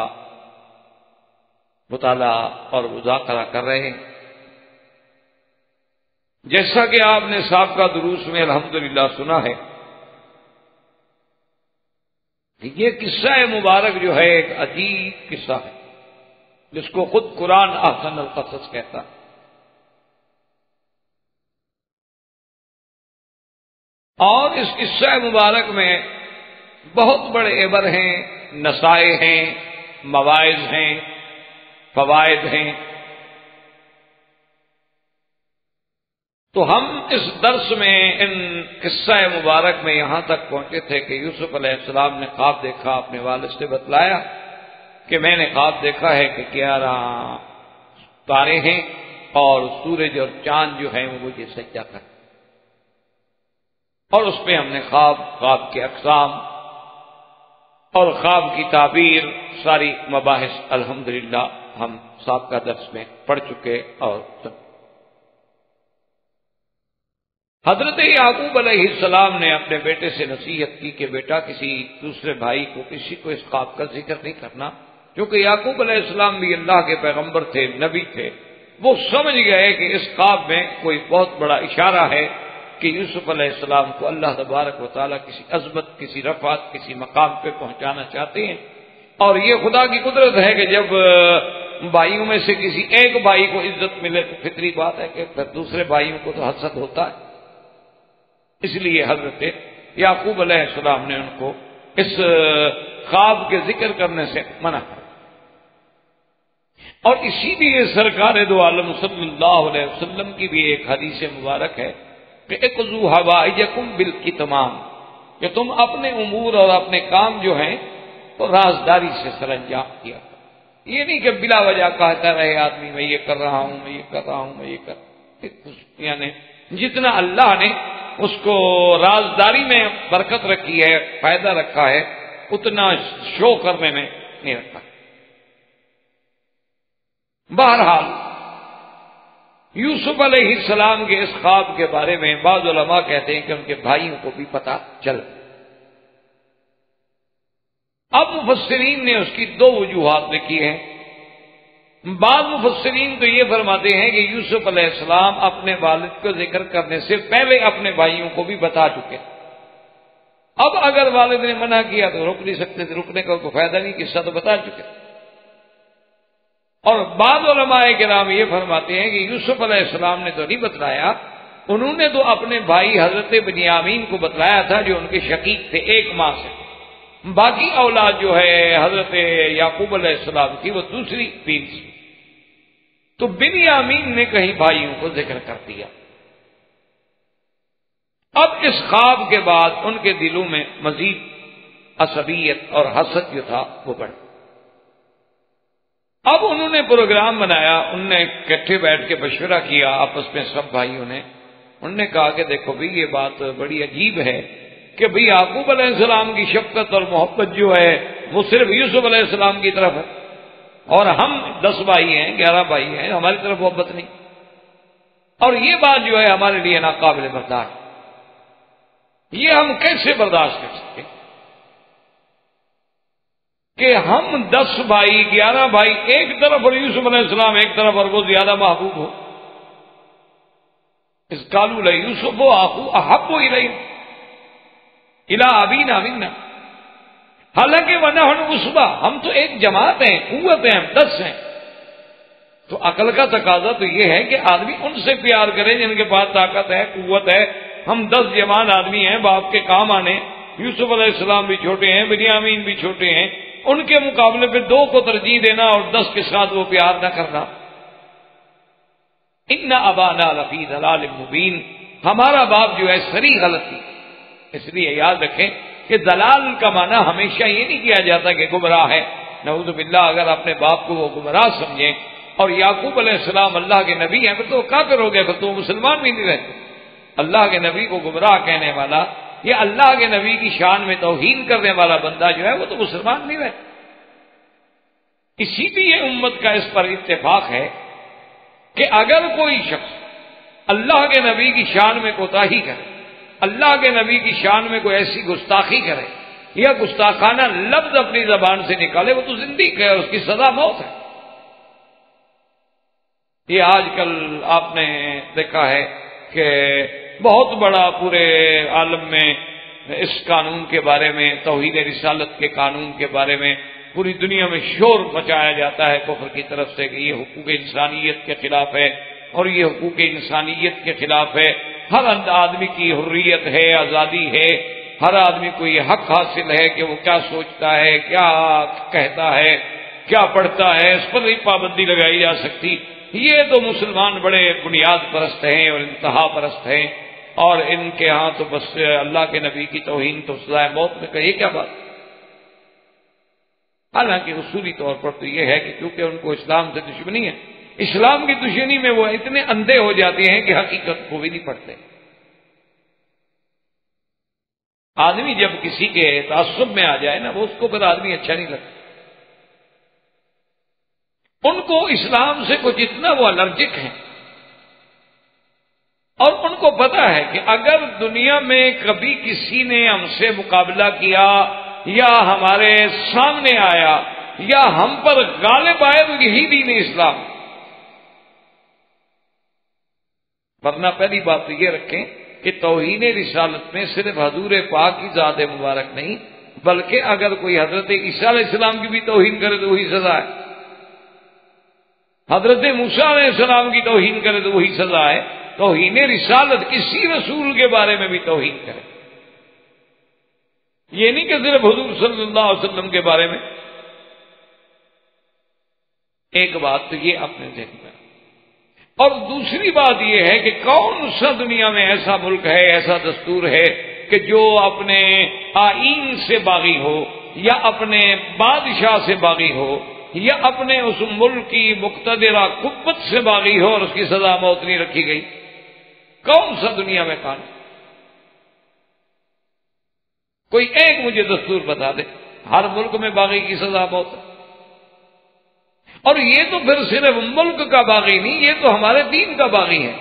مطالعہ اور مذاکرہ کر رہے ہیں۔ جیسا کہ آپ نے سابقہ دروس میں الحمدللہ سنا ہے، یہ قصہ مبارک جو ہے ایک عجیب قصہ ہے جس کو خود قرآن احسن القصص کہتا ہے۔ اور اس قصہ مبارک میں بہت بڑے عبر ہیں، نصائح ہیں، مواعظ ہیں، فوائد ہیں۔ تو ہم اس درس میں ان قصہ مبارک میں یہاں تک پہنچے تھے کہ یوسف علیہ السلام نے خواب دیکھا، اپنے والد سے بتلایا کہ میں نے خواب دیکھا ہے کہ 11 تارے ہیں اور سورج اور چاند جو ہیں وہ مجھے سجدہ کرتے، اور اس پہ ہم نے خواب کے اقسام اور خواب کی تعبیر ساری مباحث الحمدللہ ہم سابقہ درس میں پڑھ چکے۔ اور حضرت یعقوب علیہ السلام نے اپنے بیٹے سے نصیحت کی کہ بیٹا کسی دوسرے بھائی کو، کسی کو اس خواب کا ذکر نہیں کرنا، کیونکہ یعقوب علیہ السلام بھی اللہ کے پیغمبر تھے، نبی تھے۔ وہ سمجھ گئے کہ اس خواب میں کوئی بہت بڑا اشارہ ہے کہ یوسف علیہ السلام کو اللہ تبارک و تعالیٰ کسی عظمت، کسی رفعت، کسی مقام پہ پہنچانا چاہتے ہیں۔ اور یہ خدا کی قدرت ہے کہ جب بھائیوں میں سے کسی ایک بھائی کو عزت ملے تو فطری بات ہے کہ پھر دوسرے بھائیوں کو تو حسد ہوتا ہے۔ اس لیے حضرت یعقوب علیہ السلام نے ان کو اس خواب کے ذکر کرنے سے منع کیا۔ اور اسی لیے سرکار دو عالم صلی اللہ علیہ وسلم کی بھی ایک حدیث مبارک ہے کہ اقضوا حوائجکم بالکتمان، کہ تم اپنے امور اور اپنے کام جو ہیں تو رازداری سے سر انجام کیا۔ یہ نہیں کہ بلا وجہ کہتا رہے آدمی میں یہ کر رہا ہوں، میں یہ کر رہا ہوں، میں یہ کر، یعنی جتنا اللہ نے اس کو رازداری میں برکت رکھی ہے، فائدہ رکھا ہے، اتنا شو کرنے میں نہیں رکھا۔ بہرحال یوسف علیہ السلام کے اس خواب کے بارے میں بعض علماء کہتے ہیں کہ ان کے بھائیوں کو بھی پتہ چل۔ اب مفسرین نے اس کی 2 وجوہات لکھی ہیں۔ بعض مفسرین تو یہ فرماتے ہیں کہ یوسف علیہ السلام اپنے والد کو ذکر کرنے سے پہلے اپنے بھائیوں کو بھی بتا چکے، اب اگر والد نے منع کیا تو روک نہیں سکتے تھے، رکنے کا کوئی فائدہ نہیں، قصہ تو بتا چکے۔ اور بعض علماء کرام یہ فرماتے ہیں کہ یوسف علیہ السلام نے تو نہیں بتلایا، انہوں نے تو اپنے بھائی حضرت بنیامین کو بتلایا تھا جو ان کے شقیق تھے ایک ماں سے، باقی اولاد جو ہے حضرت یعقوب علیہ السلام کی وہ دوسری پیر سے۔ تو بنیامین نے کہیں بھائیوں کو ذکر کر دیا۔ اب اس خواب کے بعد ان کے دلوں میں مزید عصبیت اور حسد جو تھا وہ بڑھ۔ اب انہوں نے پروگرام بنایا، انہوں نے اکٹھے بیٹھ کے مشورہ کیا آپس میں سب بھائیوں نے۔ انہوں نے کہا کہ دیکھو بھی یہ بات بڑی عجیب ہے کہ بھئی یعقوب علیہ السلام کی شفقت اور محبت جو ہے وہ صرف یوسف علیہ السلام کی طرف ہے، اور ہم 10 بھائی ہیں، 11 بھائی ہیں، ہماری طرف محبت نہیں، اور یہ بات جو ہے ہمارے لیے ناقابل برداشت، یہ ہم کیسے برداشت کر سکتے کہ ہم 10 بھائی 11 بھائی ایک طرف اور یوسف علیہ السلام ایک طرف اور وہ زیادہ محبوب ہو۔ اس قالوا لیوسف اخو احب الیہ الی ابینا منا، حالانکہ ونحن عصبہ، ہم تو ایک جماعت ہیں، قوت ہیں، ہم 10 ہیں۔ تو عقل کا تقاضا تو یہ ہے کہ آدمی ان سے پیار کرے جن کے پاس طاقت ہے، قوت ہے۔ ہم 10 جوان آدمی ہیں، باپ کے کام آنے، یوسف علیہ السلام بھی چھوٹے ہیں، بنیامین بھی چھوٹے ہیں، ان کے مقابلے پہ 2 کو ترجیح دینا اور 10 کے ساتھ وہ پیار نہ کرنا۔ ان ابانا لفی ضلال مبین، ہمارا باپ جو ہے سری غلطی۔ اس لیے یاد رکھیں کہ دلال کا معنی ہمیشہ یہ نہیں کیا جاتا کہ گمراہ ہے، نعوذ باللہ۔ اگر اپنے باپ کو وہ گمراہ سمجھیں، اور یعقوب علیہ السلام اللہ کے نبی ہیں، پھر تو وہ کافر ہو گئے، پھر تو وہ مسلمان بھی نہیں رہتے۔ اللہ کے نبی کو گمراہ کہنے والا، یہ اللہ کے نبی کی شان میں توہین کرنے والا بندہ جو ہے وہ تو مسلمان نہیں رہتا۔ اسی لیے امت کا اس پر اتفاق ہے کہ اگر کوئی شخص اللہ کے نبی کی شان میں کوتاہی کرے، اللہ کے نبی کی شان میں کوئی ایسی گستاخی کرے یا گستاخانہ لفظ اپنی زبان سے نکالے، وہ تو زندیق ہے اور اس کی سزا موت ہے۔ یہ آج کل آپ نے دیکھا ہے کہ بہت بڑا پورے عالم میں اس قانون کے بارے میں، توحید رسالت کے قانون کے بارے میں پوری دنیا میں شور مچایا جاتا ہے کفر کی طرف سے کہ یہ حقوق انسانیت کے خلاف ہے اور یہ حقوق انسانیت کے خلاف ہے۔ ہر آدمی کی حریت ہے، آزادی ہے، ہر آدمی کو یہ حق حاصل ہے کہ وہ کیا سوچتا ہے، کیا کہتا ہے، کیا پڑھتا ہے، اس پر نہیں پابندی لگائی جا سکتی۔ یہ تو مسلمان بڑے بنیاد پرست ہیں اور انتہا پرست ہیں، اور ان کے ہاں تو بس اللہ کے نبی کی توہین تو سزائے موت میں کہی کیا بات۔ حالانکہ اصولی طور پر تو یہ ہے کہ کیونکہ ان کو اسلام سے دشمنی ہے، اسلام کی دشمنی میں وہ اتنے اندھے ہو جاتے ہیں کہ حقیقت کو بھی نہیں پڑھتے۔ آدمی جب کسی کے تعصب میں آ جائے نا، وہ اس کو پھر آدمی اچھا نہیں لگتا۔ ان کو اسلام سے کچھ اتنا وہ الرجک ہیں، اور ان کو پتا ہے کہ اگر دنیا میں کبھی کسی نے ہم سے مقابلہ کیا یا ہمارے سامنے آیا یا ہم پر غالب آئے تو یہی دین اسلام۔ ورنہ پہلی بات تو یہ رکھیں کہ توہین رسالت میں صرف حضور پاک کی ذات مبارک نہیں، بلکہ اگر کوئی حضرت عیسیٰ علیہ السلام کی بھی توہین کرے تو وہی سزا ہے، حضرت موسیٰ علیہ السلام کی توہین کرے تو وہی سزا ہے۔ توہین رسالت کسی رسول کے بارے میں بھی توہین کرے، یہ نہیں کہ صرف حضور صلی اللہ علیہ وسلم کے بارے میں۔ ایک بات تو یہ آپ نے دیکھنا، اور دوسری بات یہ ہے کہ کون سا دنیا میں ایسا ملک ہے، ایسا دستور ہے کہ جو اپنے آئین سے باغی ہو یا اپنے بادشاہ سے باغی ہو یا اپنے اس ملک کی مقتدرہ قوت سے باغی ہو اور اس کی سزا موت نہیں رکھی گئی؟ کون سا دنیا میں قانون؟ کوئی ایک مجھے دستور بتا دے۔ ہر ملک میں باغی کی سزا موت ہے، اور یہ تو پھر صرف ملک کا باغی نہیں، یہ تو ہمارے دین کا باغی ہے۔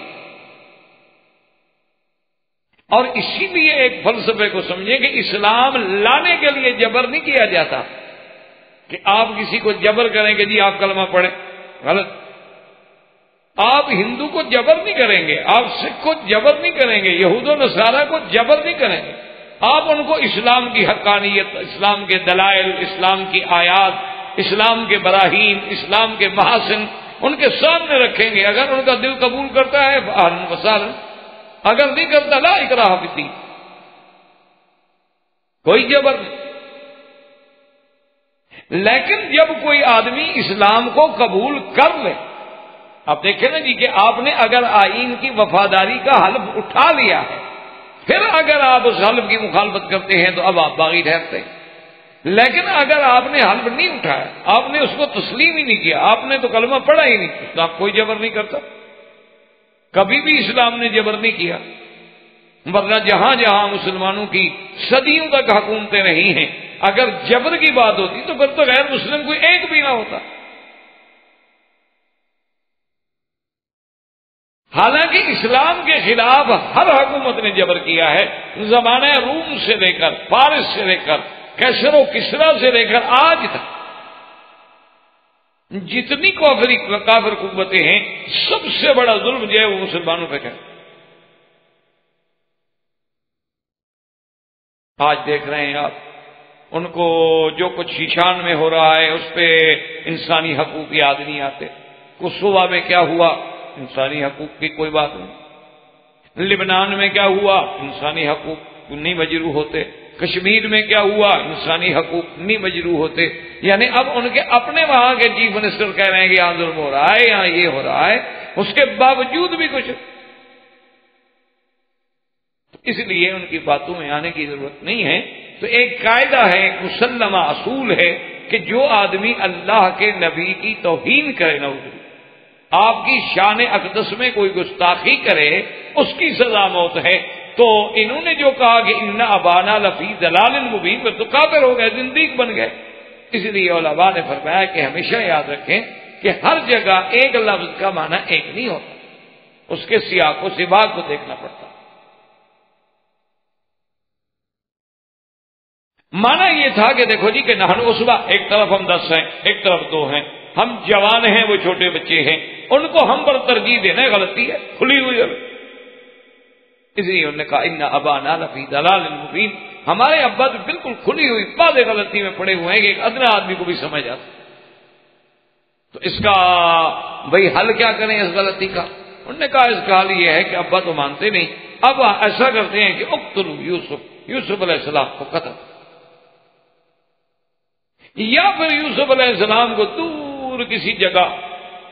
اور اسی لیے ایک فلسفے کو سمجھیں کہ اسلام لانے کے لیے جبر نہیں کیا جاتا کہ آپ کسی کو جبر کریں کہ جی آپ کلمہ پڑھیں، غلط۔ آپ ہندو کو جبر نہیں کریں گے، آپ سکھ کو جبر نہیں کریں گے، یہود و نصارہ کو جبر نہیں کریں گے۔ آپ ان کو اسلام کی حقانیت، اسلام کے دلائل، اسلام کی آیات، اسلام کے براہین، اسلام کے محاسن ان کے سامنے رکھیں گے۔ اگر ان کا دل قبول کرتا ہے فاہلاً وسہلاً، اگر نہیں کرتا لا اکراہ فی الدین، کوئی جبر نہیں۔ لیکن جب کوئی آدمی اسلام کو قبول کر لے، آپ دیکھیں نا جی کہ آپ نے اگر آئین کی وفاداری کا حلف اٹھا لیا ہے، پھر اگر آپ اس حلف کی مخالفت کرتے ہیں تو اب آپ باغی ٹھہرتے ہیں۔ لیکن اگر آپ نے حلف نہیں اٹھایا، آپ نے اس کو تسلیم ہی نہیں کیا، آپ نے تو کلمہ پڑھا ہی نہیں، تو آپ کوئی جبر نہیں کرتا۔ کبھی بھی اسلام نے جبر نہیں کیا، ورنہ جہاں جہاں مسلمانوں کی صدیوں تک حکومتیں رہی ہیں، اگر جبر کی بات ہوتی تو پھر تو غیر مسلم کوئی ایک بھی نہ ہوتا۔ حالانکہ اسلام کے خلاف ہر حکومت نے جبر کیا ہے، زمانہ روم سے لے کر، فارس سے لے کر، کیسر و کسرا سے لے کر آج تک جتنی کافر قوتیں ہیں، سب سے بڑا ظلم جو ہے وہ مسلمانوں پہ ہے۔ آج دیکھ رہے ہیں آپ ان کو جو کچھ شیشان میں ہو رہا ہے اس پہ انسانی حقوق یاد نہیں آتے۔ کوسووا میں کیا ہوا، انسانی حقوق کی کوئی بات نہیں۔ لبنان میں کیا ہوا، انسانی حقوق نہیں مجروح ہوتے۔ کشمیر میں کیا ہوا، انسانی حقوق نہیں مجروح ہوتے۔ یعنی اب ان کے اپنے وہاں کے چیف منسٹر کہہ رہے ہیں کہ یہاں ظلم ہو رہا ہے، یہاں یہ ہو رہا ہے، اس کے باوجود بھی کچھ۔ اس لیے ان کی باتوں میں آنے کی ضرورت نہیں ہے۔ تو ایک قاعدہ ہے، ایک مسلمہ اصول ہے کہ جو آدمی اللہ کے نبی کی توہین کرے، آپ کی شان اقدس میں کوئی گستاخی کرے، اس کی سزا موت ہے۔ تو انہوں نے جو کہا کہ ان ابانا لفی ضلال مبین، پھر تو کافر ہو گئے، زندیق بن گئے۔ اس لیے علماء نے فرمایا کہ ہمیشہ یاد رکھیں کہ ہر جگہ ایک لفظ کا معنی ایک نہیں ہوتا، اس کے سیاق و سباق کو دیکھنا پڑتا۔ معنی یہ تھا کہ دیکھو جی کہ نحن عصبہ، ایک طرف ہم 10 ہیں، ایک طرف 2 ہیں، ہم جوان ہیں، وہ چھوٹے بچے ہیں، ان کو ہم پر ترجیح دینا غلطی ہے، کھلی ہوئی ہے۔ اس لیے انہوں نے کہا ان ابانا لفی ضلال مبین، ہمارے ابا تو بالکل کھلی ہوئی واضح غلطی میں پڑے ہوئے ہیں کہ ایک ادنا آدمی کو بھی سمجھ آتا۔ تو اس کا بھائی حل کیا کریں اس غلطی کا؟ انہوں نے کہا اس کا حل یہ ہے کہ ابا تو مانتے نہیں، اب ایسا کرتے ہیں کہ اقتلوا یوسف علیہ السلام کو قتل، یا پھر یوسف علیہ السلام کو دور کسی جگہ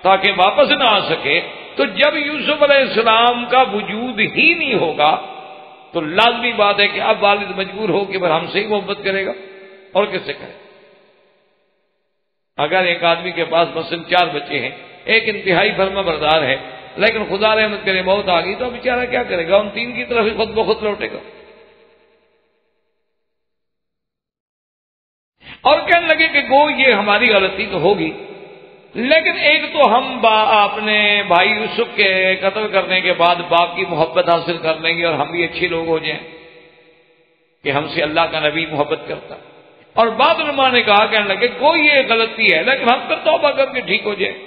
تاکہ واپس نہ آ سکے۔ تو جب یوسف علیہ السلام کا وجود ہی نہیں ہوگا تو لازمی بات ہے کہ اب والد مجبور ہو کہ پھر ہم سے ہی محبت کرے گا، اور کس سے کرے؟ اگر ایک آدمی کے پاس مثلاً 4 بچے ہیں، ایک انتہائی فرما بردار ہے، لیکن خدا رحمت کرے موت آ گئی تو بیچارہ کیا کرے گا؟ ان 3 کی طرف ہی خود بخود لوٹے گا۔ اور کہنے لگے کہ گو یہ ہماری غلطی تو ہوگی، لیکن ایک تو ہم اپنے بھائی یوسف کے قتل کرنے کے بعد باپ کی محبت حاصل کر لیں گے اور ہم بھی اچھے لوگ ہو جائیں کہ ہم سے اللہ کا نبی محبت کرتا۔ اور بعض علماء نے کہا، کہنے لگے کوئی یہ غلطی ہے لیکن ہم پھر توبہ کر کے ٹھیک ہو جائیں۔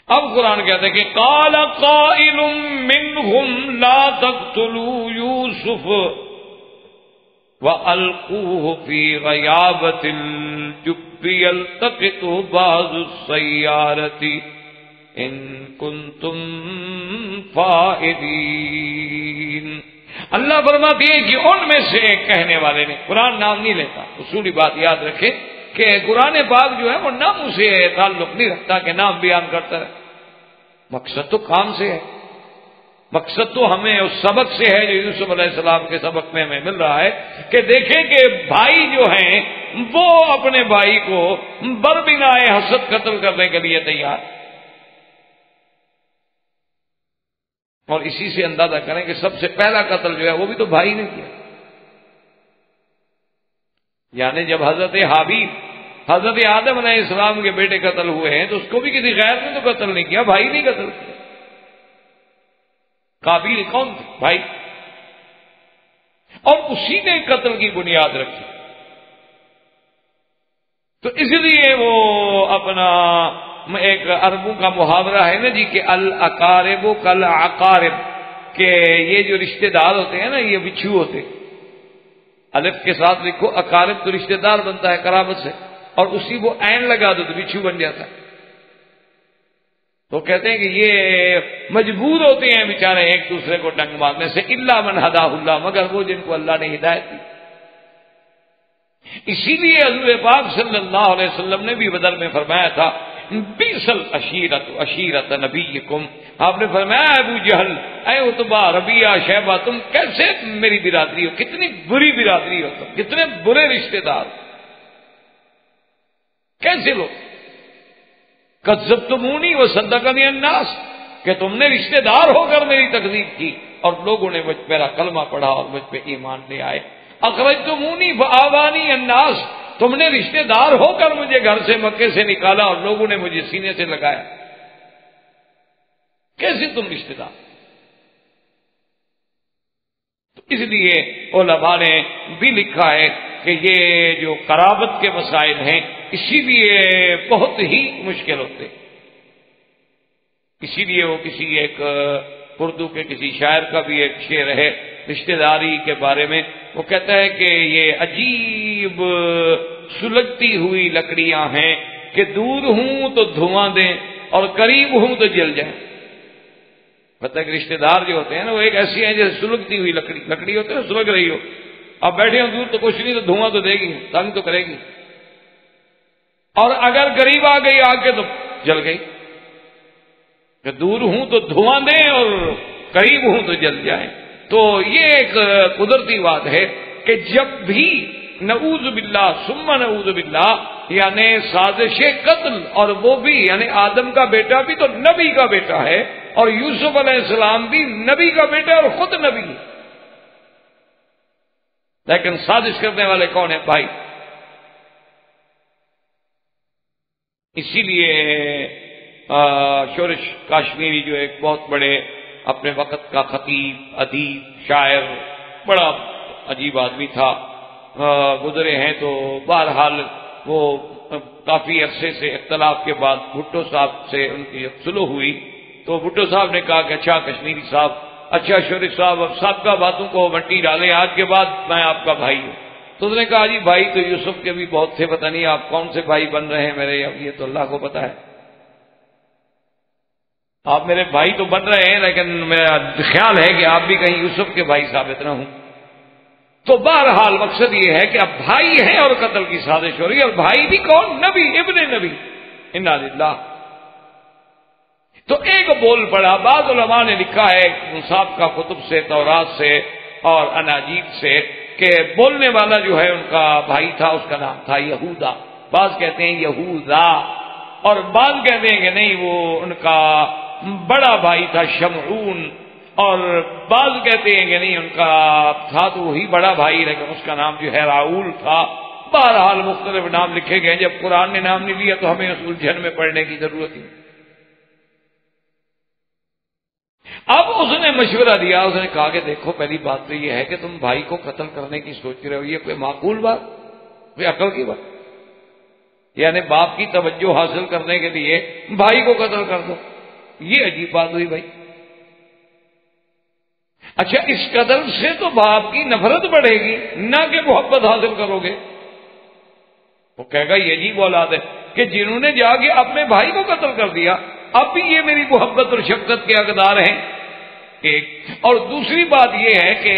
اب قرآن کہتے ہیں کہ قال قائل منهم لا تقتلوا يوسف وَأَلْقُوهُ فِي غَيَابَةِ الْجُبِّ يَلْتَقِطْهُ بَعْضُ السَّيَّارَةِ إِن كُنتُمْ فَاعِلِينَ۔ اللہ فرماتے ہیں کہ ان میں سے ایک کہنے والے نے، قرآن نام نہیں لیتا، اصولی بات یاد رکھے کہ قرآن پاک جو ہے وہ نام سے تعلق نہیں رکھتا کہ نام بیان کرتا ہے، مقصد تو کام سے ہے، مقصد تو ہمیں اس سبق سے ہے جو یوسف علیہ السلام کے سبق میں ہمیں مل رہا ہے کہ دیکھیں کہ بھائی جو ہیں وہ اپنے بھائی کو بربنائے حسد قتل کرنے کے لیے تیار، اور اسی سے اندازہ کریں کہ سب سے پہلا قتل جو ہے وہ بھی تو بھائی نے کیا۔ یعنی جب حضرت حابیل حضرت آدم علیہ السلام کے بیٹے قتل ہوئے ہیں تو اس کو بھی کسی غیر نے تو قتل نہیں کیا، بھائی نے قتل کیا۔ قابیل کون تھے؟ بھائی، اور اسی نے قتل کی بنیاد رکھی۔ تو اس لیے وہ اپنا ایک عربوں کا محاورہ ہے نا جی کہ الاقارب کالعقارب، کہ یہ جو رشتہ دار ہوتے ہیں نا یہ بچھو ہوتے، الف کے ساتھ لکھو، اقارب تو رشتہ دار بنتا ہے قرابت سے، اور اسی کو عین لگا دو تو بچھو بن جاتا ہے۔ تو کہتے ہیں کہ یہ مجبور ہوتے ہیں بیچارے ایک دوسرے کو ڈنگ مارنے سے، الا من ہداہ اللہ، مگر وہ جن کو اللہ نے ہدایت دی۔ اسی لیے حضور پاک صلی اللہ علیہ وسلم نے بھی بدر میں فرمایا تھا بیس العشیرۃ عشیرۃ نبیکم، آپ نے فرمایا ابو جہل، اے عتبہ، ربیعہ، شیبہ، تم کیسے میری برادری ہو، کتنی بری برادری ہو تم، کتنے برے رشتے دار، کیسے لوگ کذبتمونی وصدقنی الناس، کہ تم نے رشتہ دار ہو کر میری تکذیب کی اور لوگوں نے مجھ میرا کلمہ پڑھا اور مجھ پہ ایمان لے آئے۔ اخرجتمونی فآوانی الناس، تم نے رشتہ دار ہو کر مجھے گھر سے مکے سے نکالا اور لوگوں نے مجھے سینے سے لگایا، کیسے تم رشتہ دار؟ تو اس لیے علماء نے بھی لکھا ہے کہ یہ جو قرابت کے مسائل ہیں اسی لیے بہت ہی مشکل ہوتے، اسی لیے وہ کسی ایک اردو کے کسی شاعر کا بھی ایک شعر ہے رشتہ داری کے بارے میں، وہ کہتا ہے کہ یہ عجیب سلگتی ہوئی لکڑیاں ہیں کہ دور ہوں تو دھواں دیں اور قریب ہوں تو جل جائیں۔ پتہ کہ رشتہ دار جو ہوتے ہیں نا وہ ایک ایسی ہیں جیسے سلگتی ہوئی لکڑی ہوتی ہے نا، سلگ رہی ہو، اب بیٹھے ہوں دور تو کچھ نہیں تو دھواں تو دے گی، تنگ تو کرے گی، اور اگر قریب آ گئی آگ کے تو جل گئی، کہ دور ہوں تو دھواں دیں اور قریب ہوں تو جل جائیں۔ تو یہ ایک قدرتی بات ہے کہ جب بھی نعوذ باللہ ثم نعوذ باللہ یعنی سازش قتل، اور وہ بھی یعنی آدم کا بیٹا بھی تو نبی کا بیٹا ہے اور یوسف علیہ السلام بھی نبی کا بیٹا اور خود نبی ہے، لیکن سازش کرنے والے کون ہیں؟ بھائی۔ اسی لیے شورش کاشمیری جو ایک بہت بڑے اپنے وقت کا خطیب، ادیب، شاعر، بڑا عجیب آدمی تھا، گزرے ہیں، تو بہرحال وہ کافی عرصے سے اختلاف کے بعد بھٹو صاحب سے ان کی صلح ہوئی، تو بھٹو صاحب نے کہا کہ اچھا کشمیری صاحب، اچھا شورش صاحب، اب سابقہ باتوں کو مٹی ڈالیں، آج کے بعد میں آپ کا بھائی ہوں۔ تو اس نے کہا جی بھائی تو یوسف کے بھی بہت تھے، پتہ نہیں آپ کون سے بھائی بن رہے ہیں میرے، اب یہ تو اللہ کو پتا ہے، آپ میرے بھائی تو بن رہے ہیں لیکن میرا خیال ہے کہ آپ بھی کہیں یوسف کے بھائی ثابت نہ ہوں۔ تو بہرحال مقصد یہ ہے کہ اب بھائی ہیں اور قتل کی سازش ہو رہی ہے، اور بھائی بھی کون؟ نبی، ابن نبی، انا للہ۔ تو ایک بول پڑا، بعض علماء نے لکھا ہے مصحف کا کتب سے، تورات سے اور اناجیل سے، کہ بولنے والا جو ہے ان کا بھائی تھا، اس کا نام تھا یہودا، بعض کہتے ہیں یہودا، اور بعض کہتے ہیں کہ نہیں وہ ان کا بڑا بھائی تھا شمعون، اور بعض کہتے ہیں کہ نہیں ان کا تھا تو وہی بڑا بھائی لیکن اس کا نام جو ہے راؤل تھا۔ بہرحال مختلف نام لکھے گئے، جب قرآن نے نام نہیں لیا تو ہمیں اس الجھن میں پڑھنے کی ضرورت ہی۔ اب اس نے مشورہ دیا، اس نے کہا کہ دیکھو پہلی بات تو یہ ہے کہ تم بھائی کو قتل کرنے کی سوچ رہے ہو، یہ کوئی معقول بات، کوئی عقل کی بات؟ یعنی باپ کی توجہ حاصل کرنے کے لیے بھائی کو قتل کر دو، یہ عجیب بات ہوئی بھائی۔ اچھا اس قتل سے تو باپ کی نفرت بڑھے گی، نہ کہ محبت حاصل کرو گے۔ وہ کہے گا یہ عجیب اولاد ہے کہ جنہوں نے جا کے اپنے بھائی کو قتل کر دیا، اب بھی یہ میری محبت اور شفقت کے حقدار ہیں۔ ایک اور دوسری بات یہ ہے کہ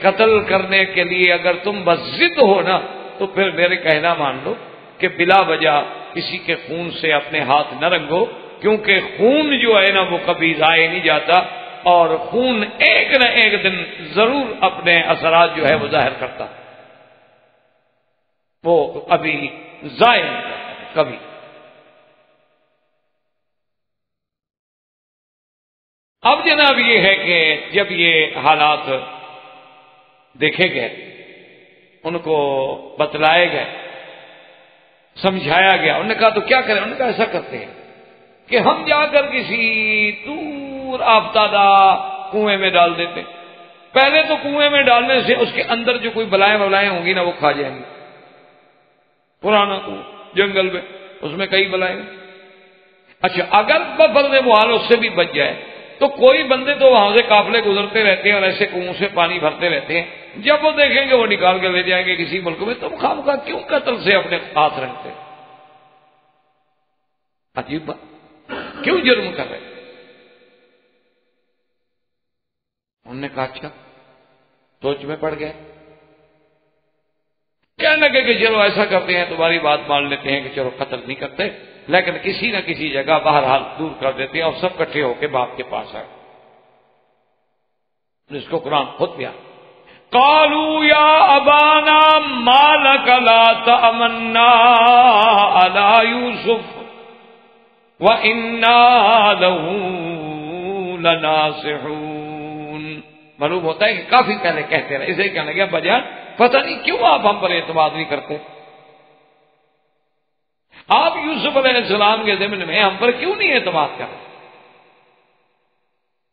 قتل کرنے کے لیے اگر تم بس ضد ہو نا، تو پھر میرے کہنا مان لو کہ بلا وجہ کسی کے خون سے اپنے ہاتھ نہ رنگو، کیونکہ خون جو ہے نا وہ کبھی ضائع نہیں جاتا، اور خون ایک نہ ایک دن ضرور اپنے اثرات جو ہے وہ ظاہر کرتا، وہ ابھی ضائع نہیں جاتا کبھی۔ اب جناب یہ ہے کہ جب یہ حالات دیکھے گئے، ان کو بتلائے گئے، سمجھایا گیا، انہوں نے کہا تو کیا کریں؟ انہوں نے کہا ایسا کرتے ہیں کہ ہم جا کر کسی دور آفتادہ کنویں میں ڈال دیتے، پہلے تو کنویں میں ڈالنے سے اس کے اندر جو کوئی بلائیں ہوں گی نا وہ کھا جائیں گی، پرانا کنواں جنگل میں، اس میں کئی بلائیں۔ اچھا اگر بفرض محال اس سے بھی بچ جائے تو کوئی بندے تو وہاں سے قافلے گزرتے رہتے ہیں اور ایسے کنووں سے پانی بھرتے رہتے ہیں، جب وہ دیکھیں گے وہ نکال کے لے جائیں گے کسی ملک میں، تم خواہ کیوں قتل سے اپنے ہاتھ رکھتے؟ عجیب بات، کیوں جرم کر رہے؟ انہوں نے کہا اچھا، سوچ میں پڑ گئے، کہنے لگے کہ چلو ایسا کرتے ہیں، تمہاری بات مان لیتے ہیں کہ چلو قتل نہیں کرتے، لیکن کسی نہ کسی جگہ بہرحال دور کر دیتے ہیں، اور سب کٹھے ہو کے باپ کے پاس آئے، جس کو قرآن خود بیان، قالوا یا ابانا ما لک لا تأمنا علی یوسف وَإِنَّا لَهُ لَنَاصِحُونَ۔ معلوم ہوتا ہے کہ کافی پہلے کہتے رہے، اسے کہنے لگا بجان پتہ نہیں کیوں آپ ہم پر اعتماد نہیں کرتے، آپ یوسف علیہ السلام کے ضمن میں ہم پر کیوں نہیں اعتماد کرتے؟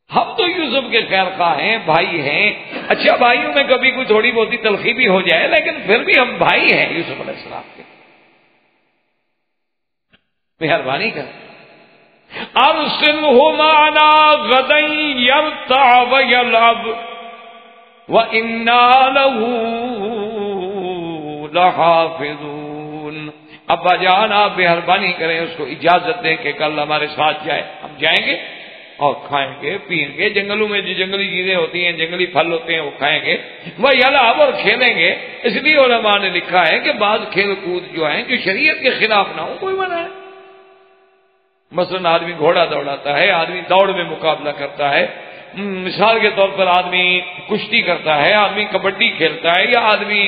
ہم تو یوسف کے خیر خواہ ہیں، بھائی ہیں، اچھا بھائیوں میں کبھی کوئی تھوڑی بہت تلخی بھی ہو جائے لیکن پھر بھی ہم بھائی ہیں یوسف علیہ السلام کے، مہربانی کریں، ارسلہ معنا غدا یرتع ویلعب وَإِنَّا لَهُ لَحَافِظُونَ۔ ابا جان آپ مہربانی کریں، اس کو اجازت دیں کہ کل ہمارے ساتھ جائے، ہم جائیں گے اور کھائیں گے پیئیں گے، جنگلوں میں جو جنگلی چیزیں ہوتی ہیں، جنگلی پھل ہوتے ہیں وہ کھائیں گے، وہ یلعب اور کھیلیں گے۔ اس لیے علماء نے لکھا ہے کہ بعض کھیل کود جو ہیں جو شریعت کے خلاف نہ ہو کوئی منع ہے، مثلا آدمی گھوڑا دوڑاتا ہے، آدمی دوڑ میں مقابلہ کرتا ہے، مثال کے طور پر آدمی کشتی کرتا ہے، آدمی کبڈی کھیلتا ہے، یا آدمی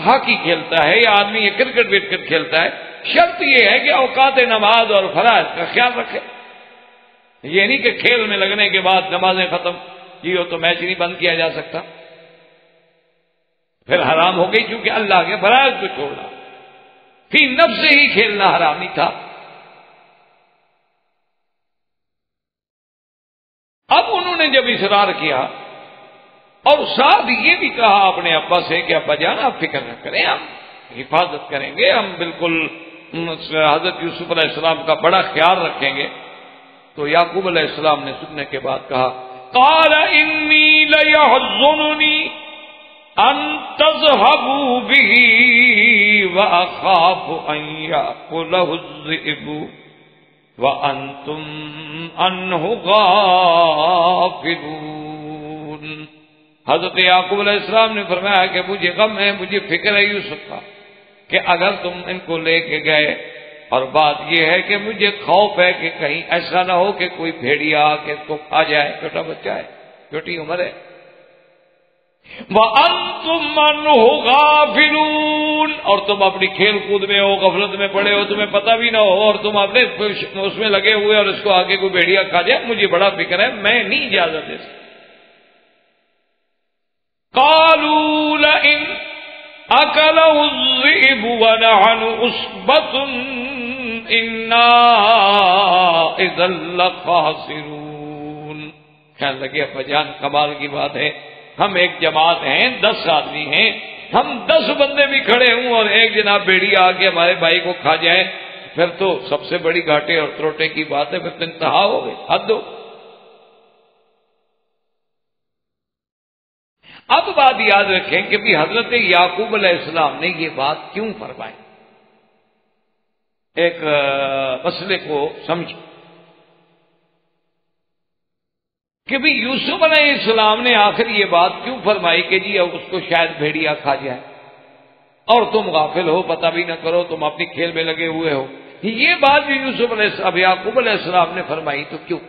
ہاکی کھیلتا ہے، یا آدمی کرکٹ وکٹ کھیلتا ہے، شرط یہ ہے کہ اوقات نماز اور فرائض کا خیال رکھے، یہ نہیں کہ کھیل میں لگنے کے بعد نمازیں ختم یہ ہو تو میچ نہیں بند کیا جا سکتا، پھر حرام ہو گئی، کیونکہ اللہ کے فرائض کو چھوڑا، فی نفس ہی کھیلنا حرام نہیں تھا، اب انہوں نے جب اصرار کیا اور ساتھ یہ بھی کہا اپنے ابا سے کہ ابا جان آپ فکر نہ کریں، ہم حفاظت کریں گے، ہم بالکل حضرت یوسف علیہ السلام کا بڑا خیال رکھیں گے، تو یعقوب علیہ السلام نے سننے کے بعد کہا قال انی لیحزننی ان تذهبوا به واخاف ان یاکلہ الذئب وانتم عنہ غافلون۔ حضرت یعقوب علیہ السلام نے فرمایا کہ مجھے غم ہے، مجھے فکر ہے یوسف کا کہ اگر تم ان کو لے کے گئے، اور بات یہ ہے کہ مجھے خوف ہے کہ کہیں ایسا نہ ہو کہ کوئی بھیڑیا آ کے اس کو کھا جائے، چھوٹا بچہ ہے، چھوٹی عمر ہے۔ وَأَنْتُمْ عَنْهُ غَافِلُونَ، اور تم اپنی کھیل کود میں ہو، غفلت میں پڑے ہو، تمہیں پتہ بھی نہ ہو، اور تم اپنے اس میں لگے ہوئے اور اس کو آگے کوئی بھیڑیا کھا جائے، مجھے بڑا فکر ہے، میں نہیں اجازت دے سکتا۔ قَالُوا لَئِنْ أَكَلَهُ الذِّئْبُ وَنَحْنُ عُصْبَةٌ إِنَّا إِذًا لَخَاسِرُونَ۔ خیال لگے ابا جان کمال کی بات ہے، ہم ایک جماعت ہیں، 10 آدمی ہیں، ہم 10 بندے بھی کھڑے ہوں اور ایک جناب بھیڑیا آ کے ہمارے بھائی کو کھا جائے، پھر تو سب سے بڑی گھاٹے اور تروٹے کی بات ہے، پھر تو انتہا ہو گئی، حد ہو۔ اب بات یاد رکھیں کہ بھی حضرت یعقوب علیہ السلام نے یہ بات کیوں فرمائی، ایک مسئلے کو سمجھیں کہ بھی یوسف علیہ السلام نے آخر یہ بات کیوں فرمائی کہ جی اب اس کو شاید بھیڑیا کھا جائے اور تم غافل ہو، پتہ بھی نہ کرو، تم اپنی کھیل میں لگے ہوئے ہو۔ یہ بات جو یوسف علیہ السلام یعقوب علیہ السلام نے فرمائی تو کیوں؟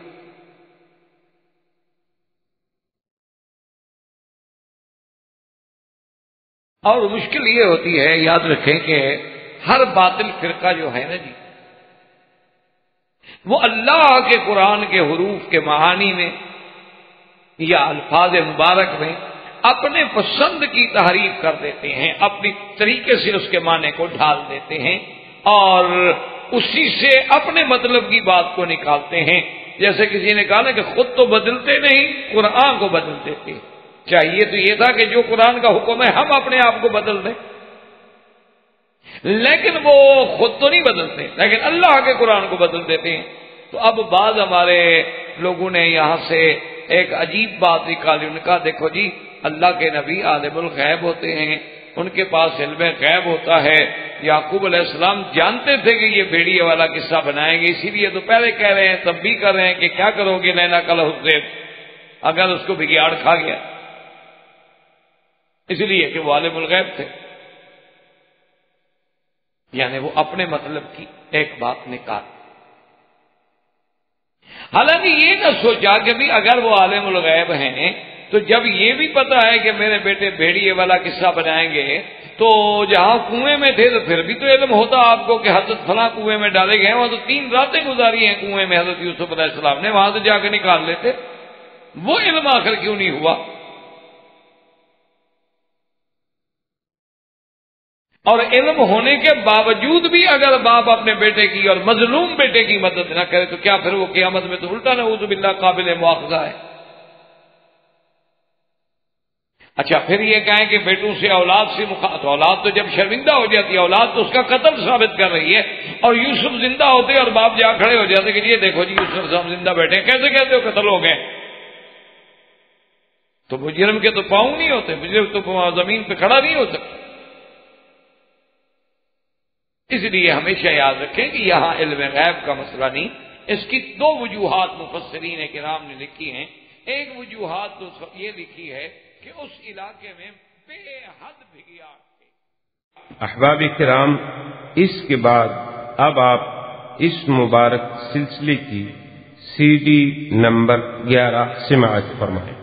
اور مشکل یہ ہوتی ہے، یاد رکھیں کہ ہر باطل فرقہ جو ہے نا جی، وہ اللہ کے قرآن کے حروف کے معانی میں یا الفاظ مبارک میں اپنے پسند کی تحریف کر دیتے ہیں، اپنی طریقے سے اس کے معنی کو ڈھال دیتے ہیں اور اسی سے اپنے مطلب کی بات کو نکالتے ہیں۔ جیسے کسی نے کہا نا کہ خود تو بدلتے نہیں، قرآن کو بدل دیتے ہیں۔ چاہیے تو یہ تھا کہ جو قرآن کا حکم ہے ہم اپنے آپ کو بدل دیں، لیکن وہ خود تو نہیں بدلتے، لیکن اللہ کے قرآن کو بدل دیتے ہیں۔ تو اب بعض ہمارے لوگوں نے یہاں سے ایک عجیب بات نکالی، ان نے کہا دیکھو جی اللہ کے نبی عالم الغیب ہوتے ہیں، ان کے پاس علم غیب ہوتا ہے، یعقوب علیہ السلام جانتے تھے کہ یہ بھیڑیے والا قصہ بنائیں گے، اسی لیے تو پہلے کہہ رہے ہیں، تب بھی کر رہے ہیں کہ کیا کرو گے لینا کل حسین اگر اس کو بگیاڑ کھا گیا، اس لیے کہ وہ عالم الغیب تھے، یعنی وہ اپنے مطلب کی ایک بات نکال۔ حالانکہ یہ نہ سوچا کہ بھی اگر وہ عالم الغیب ہیں تو جب یہ بھی پتا ہے کہ میرے بیٹے بھیڑیے والا قصہ بنائیں گے تو جہاں کنویں میں تھے تو پھر بھی تو علم ہوتا آپ کو کہ حضرت فلاں کنویں میں ڈالے گئے ہیں، وہاں تو 3 راتیں گزاری ہیں کنویں میں حضرت یوسف علیہ السلام نے، وہاں سے جا کے نکال لیتے، وہ علم آخر کیوں نہیں ہوا؟ اور علم ہونے کے باوجود بھی اگر باپ اپنے بیٹے کی اور مظلوم بیٹے کی مدد نہ کرے تو کیا پھر وہ قیامت میں تو الٹا نعوذ باللہ قابل مواخذہ ہے۔ اچھا پھر یہ کہیں کہ بیٹوں سے اولاد سے تو اولاد تو جب شرمندہ ہو جاتی ہے، اولاد تو اس کا قتل ثابت کر رہی ہے، اور یوسف زندہ ہوتے اور باپ جا کھڑے ہو جاتے کہ یہ دیکھو جی یوسف صاحب زندہ بیٹھے، کیسے کہتے ہو قتل ہو گئے؟ تو مجرم کے تو پاؤں نہیں ہوتے، مجرم تو زمین پہ کھڑا نہیں ہو سکتا۔ اس لیے ہمیشہ یاد رکھیں کہ یہاں علم غیب کا مسئلہ نہیں، اس کی 2 وجوہات مفسرین کرام نے لکھی ہیں۔ ایک وجوہات تو یہ لکھی ہے کہ اس علاقے میں بے حد بھگیاڑ تھے۔ احباب کرام، اس کے بعد اب آپ اس مبارک سلسلے کی CD نمبر 11 سماعت فرمائیں۔